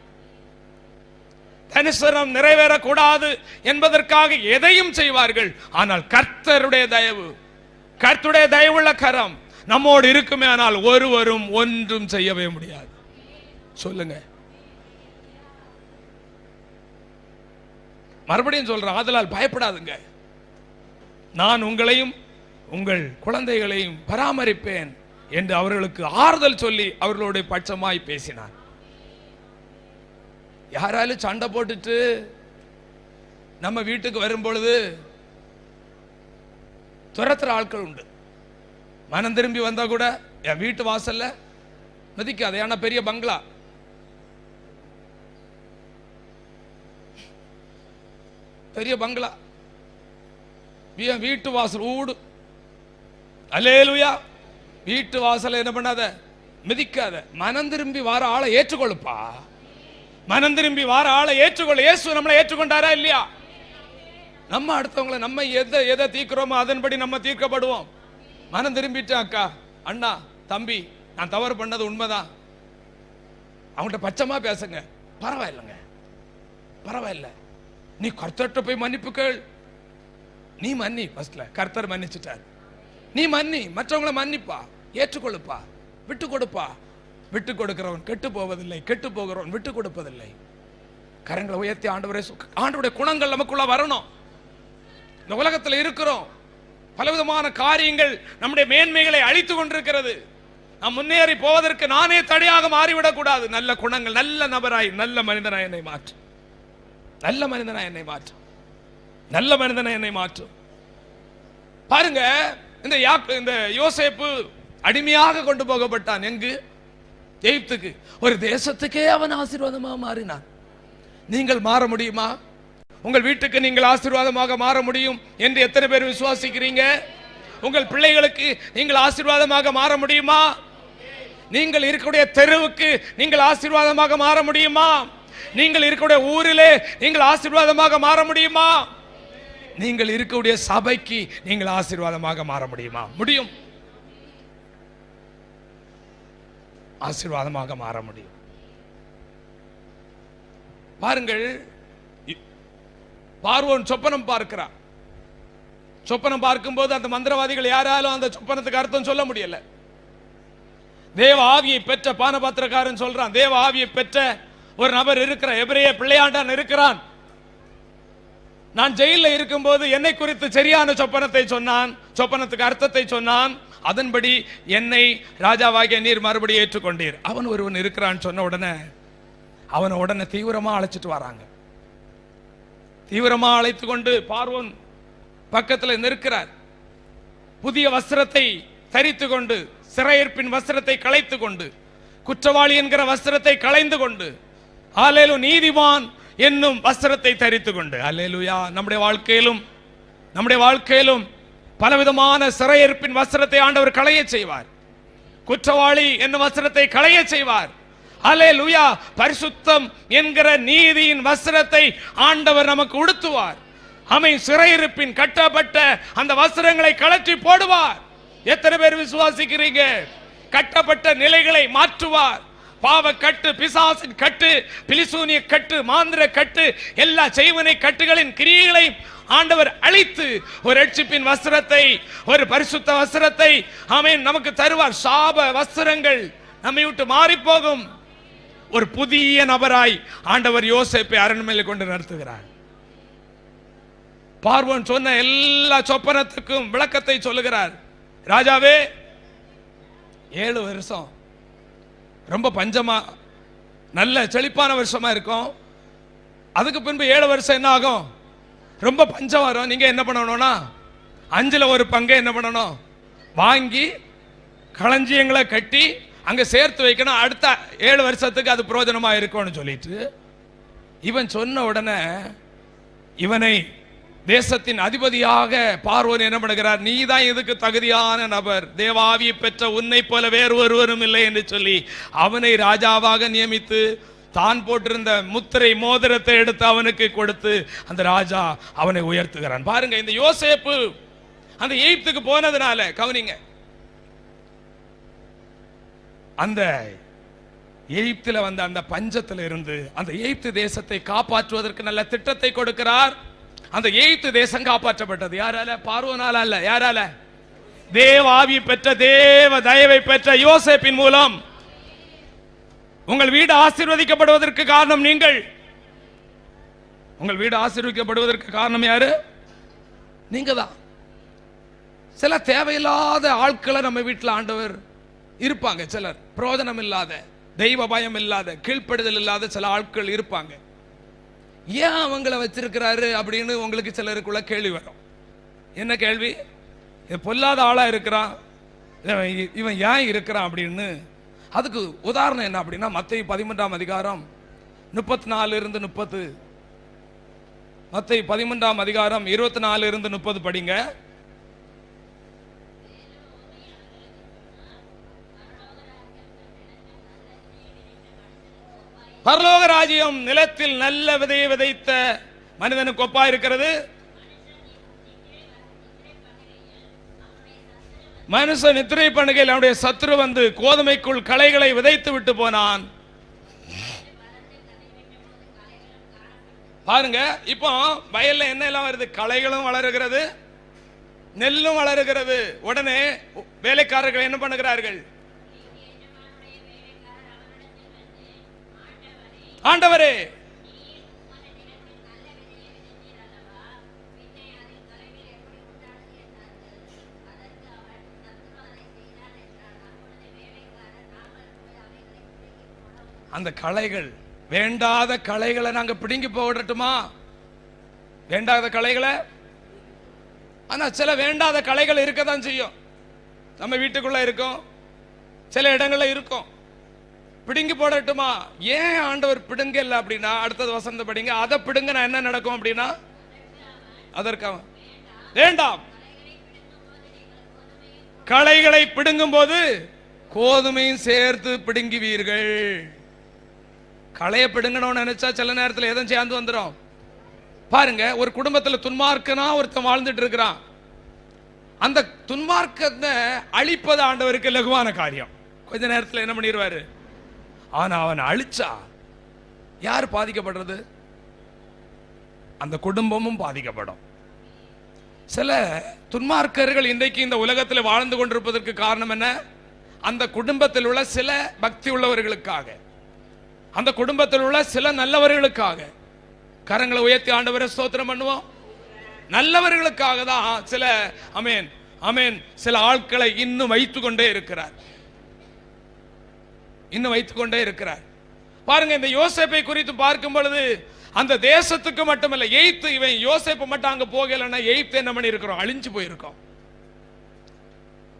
தரிசனம் நிறைவேறக்கூடாது என்பதற்காக எதையும் செய்வார்கள். ஆனால் கர்த்தருடைய தயவு, கர்த்தருடைய தயவுள்ள கரம் நம்மோடு இருக்குமே, ஆனால் ஒருவரும் ஒன்றும் செய்யவே முடியாது. சொல்லுங்க. மறுபடியும் சொல்றேன், ஆதலால் பயப்படாதுங்க, நான் உங்களையும் உங்கள் குழந்தைகளையும் பராமரிப்பேன் என்று அவர்களுக்கு ஆறுதல் சொல்லி அவர்களுடைய பட்சமாய் பேசினார். யாராலும் சண்டை போட்டுட்டு நம்ம வீட்டுக்கு வரும் பொழுது துரத்துற ஆட்கள் உண்டு. மனம் திரும்பி வந்தா கூட என் வீட்டு வாசல்ல மதிக்காது. ஏன்னா பெரிய பங்களா, பெரிய பங்களா, வீட்டு வாசல் ஊடு. அல்லேலூயா. வீட்டு வாசல என்ன பண்ணாத, மிதிக்காத. மனம் திரும்பி வார ஆளை ஏற்றுக்கொள்ளுப்பா. மனம் திரும்பி வார ஆளை ஏற்றுக்கொள்ள. இயேசு நம்மளை ஏற்றுக்கொண்டாரா இல்லையா? நம்ம அடுத்தவங்களை நம்ம எதை தீர்க்கிறோமோ அதன்படி நம்ம தீர்க்கப்படுவோம். மனம் திரும்பிட்டேன் அக்கா, அண்ணா, தம்பி, நான் தவறு பண்ணது உண்மைதான், அவங்கள்ட்ட பச்சமா பேசுங்க, பரவாயில்லைங்க, பரவாயில்ல, நீ கர்த்தர்ட்ட போய் மன்னிப்பு கேள். நீ மன்னி, ஃபர்ஸ்ட்ல கர்த்தர் மன்னிச்சுட்டார், நீ மன்னி, மற்றவங்களை மன்னிப்பா, ஏற்றுக்கொள்ளுப்பா, விட்டு கொடுப்பா. விட்டு கொடுக்கிறவன் கெட்டு போவதில்லை, கெட்டு போகிறவன் விட்டு கொடுப்பதில்லை. கரங்களை உயர்த்தி ஆண்டவருடைய குணங்கள் நமக்குள்ள வரணும். இந்த உலகத்தில் இருக்கிறோம், பலவிதமான காரியங்கள் நம்முடைய மேன்மைகளை அழித்து கொண்டிருக்கிறது. நாம் முன்னேறி போவதற்கு நானே தடையாக மாறிவிடக் கூடாது. நல்ல குணங்கள், நல்ல நபராய், நல்ல மனிதனாய் என்னை மாற்றும், நல்ல மனிதனாய் என்னை மாற்றும், நல்ல மனிதனாய் என்னை மாற்றும். பாருங்க, இந்த யோசேப்பு அடிமையாக கொண்டு போகப்பட்டான். எங்கு? எகிப்துக்கு. ஒரு தேசத்துக்கே அவன் ஆசீர்வாதமாக மாறினான். நீங்கள் மாற முடியுமா? உங்கள் வீட்டுக்கு நீங்கள் ஆசீர்வாதமாக மாற முடியும் என்று எத்தனை பேர் விசுவாசிக்கிறீங்க? உங்கள் பிள்ளைகளுக்கு நீங்கள் ஆசீர்வாதமாக மாற முடியுமா? நீங்கள் இருக்கக்கூடிய தெருவுக்கு நீங்கள் ஆசீர்வாதமாக மாற முடியுமா? நீங்கள் இருக்கக்கூடிய ஊரிலே நீங்கள் ஆசீர்வாதமாக மாற முடியுமா? நீங்கள் இருக்கக்கூடிய சபைக்கு நீங்கள் ஆசீர்வாதமாக மாற முடியுமா? முடியும். ஆசீர்வாதமாக மாற முடியும். பாருங்கள், பார்வோன் சொப்பனம் பார்க்கிறான். சொப்பனம் பார்க்கும்போது அந்த மந்திரவாதிகள் யாராலும் அந்த சொப்பனத்துக்கு அர்த்தம் சொல்ல முடியல. தேவ ஆவியை பெற்ற பானபாத்திரக்காரன் சொல்றான், தேவ ஆவியை பெற்ற ஒரு நபர் இருக்கிறான், எபிரேய பிள்ளையாண்டான் இருக்கிறான். நான் ஜெயிலில் இருக்கும்போது என்னை குறித்து சரியான சொப்பனத்தை சொன்னான், சொப்பனத்துக்கு அர்த்தத்தை சொன்னான். அதன்படி என்னை ராஜாவாகிய நீர் மறுபடியும் ஏற்றுக்கொண்டீர். அவன் ஒருவன் இருக்கிறான் சொன்ன உடனே அவனை உடனே தீவிரமா அழைச்சிட்டு வராங்க. தீவிரமா அழைத்து கொண்டு பார்வோன் பக்கத்தில் நிற்கிறார். புதிய வஸ்திரத்தை தரித்து கொண்டு, சிறையிருப்பின் வஸ்திரத்தை களைத்து கொண்டு, குற்றவாளி என்கிற வஸ்திரத்தை களைந்து கொண்டு, அல்லேலூயா, நீதிமான் என்னும் வஸ்திரத்தை தரித்து கொண்டு. அல்லேலூயா. நம்முடைய வாழ்க்கையிலும் பலவிதமான சிறையிருப்பின் வஸ்திரத்தை ஆண்டவர் களைய செய்வார். குற்றவாளி என்னும் வஸ்திரத்தை களைய செய்வார். அல்லேலூயா. பரிசுத்தம் என்கிற நீதியின் வஸ்திரத்தை ஆண்டவர் நமக்கு உடுத்துவார். ஆமென். சிறையிருப்பின் கட்டப்பட்ட அந்த வஸ்திரங்களை கழற்றி போடுவார். எத்தனை பேர் விசுவாசிக்கிறீங்க? கட்டப்பட்ட நிலைகளை மாற்றுவார். பாவ கட்டு, பிசாசின் கட்டு, பிலிசூனிய கட்டு, மாந்திர கட்டு, எல்லா செய்வனை கட்டுகளின் கிரியைகளை ஆண்டவர் அழித்து ஒரு ரட்சிப்பின் வஸ்திரத்தை, ஒரு பரிசுத்த வஸ்திரத்தை ஆமென் நமக்கு தருவார். சாப வஸ்திரங்கள் நம்மை விட்டு மாறி போகும். ஒரு புதிய நபராய் ஆண்டவர் யோசேப்பை அரண்மனையில் கொண்டு நடத்துகிறார். பார்வோன் சொன்ன எல்லா சொப்பனத்துக்கும் விளக்கத்தை சொல்லுகிறார். ராஜாவே, 7 வருஷம் ரொம்ப பஞ்சமா, நல்ல செழிப்பான வருஷமா இருக்கும். அதுக்கு பின்பு 7 வருஷம் என்ன ஆகும்? ரொம்ப பஞ்சம் வரும். நீங்க என்ன பண்ணணும்னா 5ல் 1 பங்கை என்ன பண்ணணும்? வாங்கி களஞ்சியங்களை கட்டி அங்க சேர்த்து வைக்கணும். அடுத்த 7 வருஷத்துக்கு அது பிரயோஜனமா இருக்கும்னு சொல்லிட்டு இவன் சொன்ன உடனே இவனை தேசத்தின் அதிபதியாக பார்வோன் என்ன பண்ணுகிறார்? நீதான் இதுக்கு தகுதியான நபர், தேவாவியை பெற்ற உன்னை போல வேறு ஒருவரும் இல்லை என்று சொல்லி அவனை ராஜாவாக நியமித்து தான் போட்டிருந்த முத்திரை மோதிரத்தை எடுத்து அவனுக்கு கொடுத்து அந்த ராஜா அவனை உயர்த்துகிறான். பாருங்க, இந்த யோசேப்பு அந்த எகிப்துக்கு போனதுனால கவனிங்க, அந்த எகிப்தில் வந்த அந்த பஞ்சத்தில் இருந்து அந்த எகிப்து தேசத்தை காப்பாற்றுவதற்கு நல்ல திட்டத்தை கொடுக்கிறார். அந்த எகிப்து தேசம் காப்பாற்றப்பட்டது யாரால? பார்வோனால அல்ல. யாரால? தேவ ஆவி பெற்ற, தேவ தயவை பெற்ற யோசேப்பின் மூலம். உங்கள் வீடு ஆசீர்வதிக்கப்படுவதற்கு காரணம் நீங்கள். உங்கள் வீடு ஆசீர்வதிக்கப்படுவதற்கு காரணம் யாரு? நீங்க தான். சில தேவையில்லாத ஆட்களை நம்ம வீட்டில் ஆண்டவர் இருப்பாங்க. சிலர் பிரயோஜனம் இல்லாத, தெய்வ பயம் இல்லாத, கீழ்ப்படுதல் இல்லாத சில ஆட்கள் இருப்பாங்க. ஏன் அவங்கள வச்சிருக்கிறாரு அப்படின்னு உங்களுக்கு சிலருக்குள்ள கேள்வி வரும். என்ன கேள்வி? பொல்லாத ஆளா இருக்கிறான், இவன் ஏன் இருக்கிறான் அப்படின்னு. அதுக்கு உதாரணம் என்ன அப்படின்னா, மத்தேயு 13ஆம் அதிகாரம் 34 இருந்து 30, மத்தேயு 13ஆம் அதிகாரம் 24 இருந்து 30 படிங்க. பரலோக ராஜ்யம் நிலத்தில் நல்ல விதையை விதைத்த மனிதனுக்கு ஒப்பா இருக்கிறது. மனுஷன் நித்திரை பண்ணுகையில் அவனுடைய சத்துரு வந்து கோதுமைக்குள் களைகளை விதைத்து விட்டு போனான். பாருங்க, இப்போ வயல்ல என்ன எல்லாம் வருது? களைகளும் வளருகிறது, நெல்லும் வளருகிறது. உடனே வேலைக்காரர்கள் என்ன பண்ணுகிறார்கள்? ஆண்டவரே, அந்த களைகள், வேண்டாத களைகளை நாங்க பிடுங்கி போடட்டுமா? வேண்டாத களைகளை ஆனா சில வேண்டாத கலைகள் இருக்கதான் செய்யும். நம்ம வீட்டுக்குள்ள இருக்கும், சில இடங்கள்ல இருக்கும். பிடுங்கி போடட்டுமா? ஏன் ஆண்டவர் பிடுங்க இல்லை அப்படின்னா, அடுத்தது வசந்த படிங்க. அதை பிடுங்க என்ன நடக்கும் அப்படின்னா, அதற்காக வேண்டாம். களைகளை பிடுங்கும் போது கோதுமையும் சேர்த்து பிடுங்குவீர்கள். களையை பிடுங்கணும்னு நினைச்சா சில நேரத்தில் எதுவும் சேர்ந்து வந்துடும். பாருங்க, ஒரு குடும்பத்தில் துன்மார்க்கனா ஒருத்தன் வாழ்ந்துட்டு இருக்கிறான். அந்த துன்மார்க்கத்தை அழிப்பது ஆண்டவருக்கு லகுவான காரியம். கொஞ்ச நேரத்தில் என்ன பண்ணிடுவாரு. ஆனா அவன் அழிச்சா யார் பாதிக்கப்படுறது? அந்த குடும்பமும் பாதிக்கப்படும். சில துன்மார்க்கர்கள் இன்றைக்கு இந்த உலகத்தில் வாழ்ந்து கொண்டிருப்பதற்கு காரணம் என்ன? அந்த குடும்பத்தில் உள்ள சில பக்தி உள்ளவர்களுக்காக, அந்த குடும்பத்தில் உள்ள சில நல்லவர்களுக்காக. கரங்களை உயர்த்தி ஆண்டவரை ஸ்தோத்திரம் பண்ணுவோம். நல்லவர்களுக்காக தான் சில அமேன் அமேன் சில ஆட்களை இன்னும் வைத்துக் கொண்டே இருக்கிறார், இன்னும் வைத்துக் கொண்டே இருக்கிறார். பாருங்க, இந்த யோசேப்பை குறித்து பார்க்கும் பொழுது அந்த தேசத்துக்கு மட்டுமல்ல, எய்த்து இவன் யோசேப்பு மட்டும் அங்க போகலன்னா எய்த்து என்ன பண்ணி இருக்கிறோம்? அழிஞ்சு போயிருக்கோம்.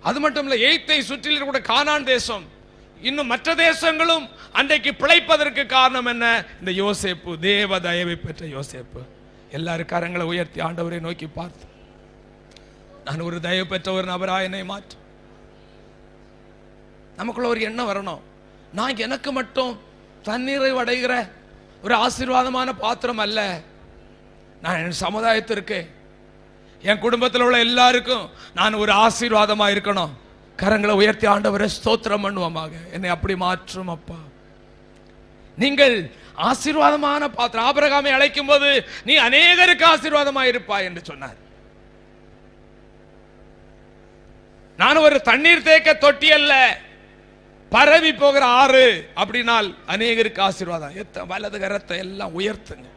அது மட்டும் இல்ல, எய்த்தை சுற்றிலும் கூட கானான் தேசம், இன்னும் மற்ற தேசங்களும் அன்றைக்கு பிழைப்பதற்கு காரணம் என்ன? இந்த யோசேப்பு, தேவ தயவை பெற்ற யோசேப்பு. எல்லாரும் கரங்களை உயர்த்தி ஆண்டவரை நோக்கி பார்த்து, நான் ஒரு தயவு பெற்ற ஒரு நபராக என்னை மாற்று. நமக்குள்ள ஒரு எண்ணம் வரணும், நான் எனக்கு மட்டும் தண்ணீரை அடைகிற ஒரு ஆசீர்வாதமான பாத்திரம் அல்ல, நான் என் சமுதாயத்திற்கு, என் குடும்பத்தில் உள்ள எல்லாருக்கும் நான் ஒரு ஆசீர்வாதமா இருக்கணும். கரங்களை உயர்த்தி ஆண்டவரை ஸ்தோத்திரம் பண்ணுவோமாக. என்னை அப்படி மாற்றும் அப்பா. நீங்கள் ஆசீர்வாதமான பாத்திரம். ஆபிரகாமை அழைக்கும் போது நீ அநேகருக்கு ஆசீர்வாதமா இருப்பாய் என்று சொன்னார். நான் ஒரு தண்ணீர் தேக்க தொட்டி அல்ல, பரவி போகிற ஆறு. அப்படினால் அநேகருக்கு ஆசீர்வாதம். வலது கரத்தை எல்லாம் உயர்த்துங்க.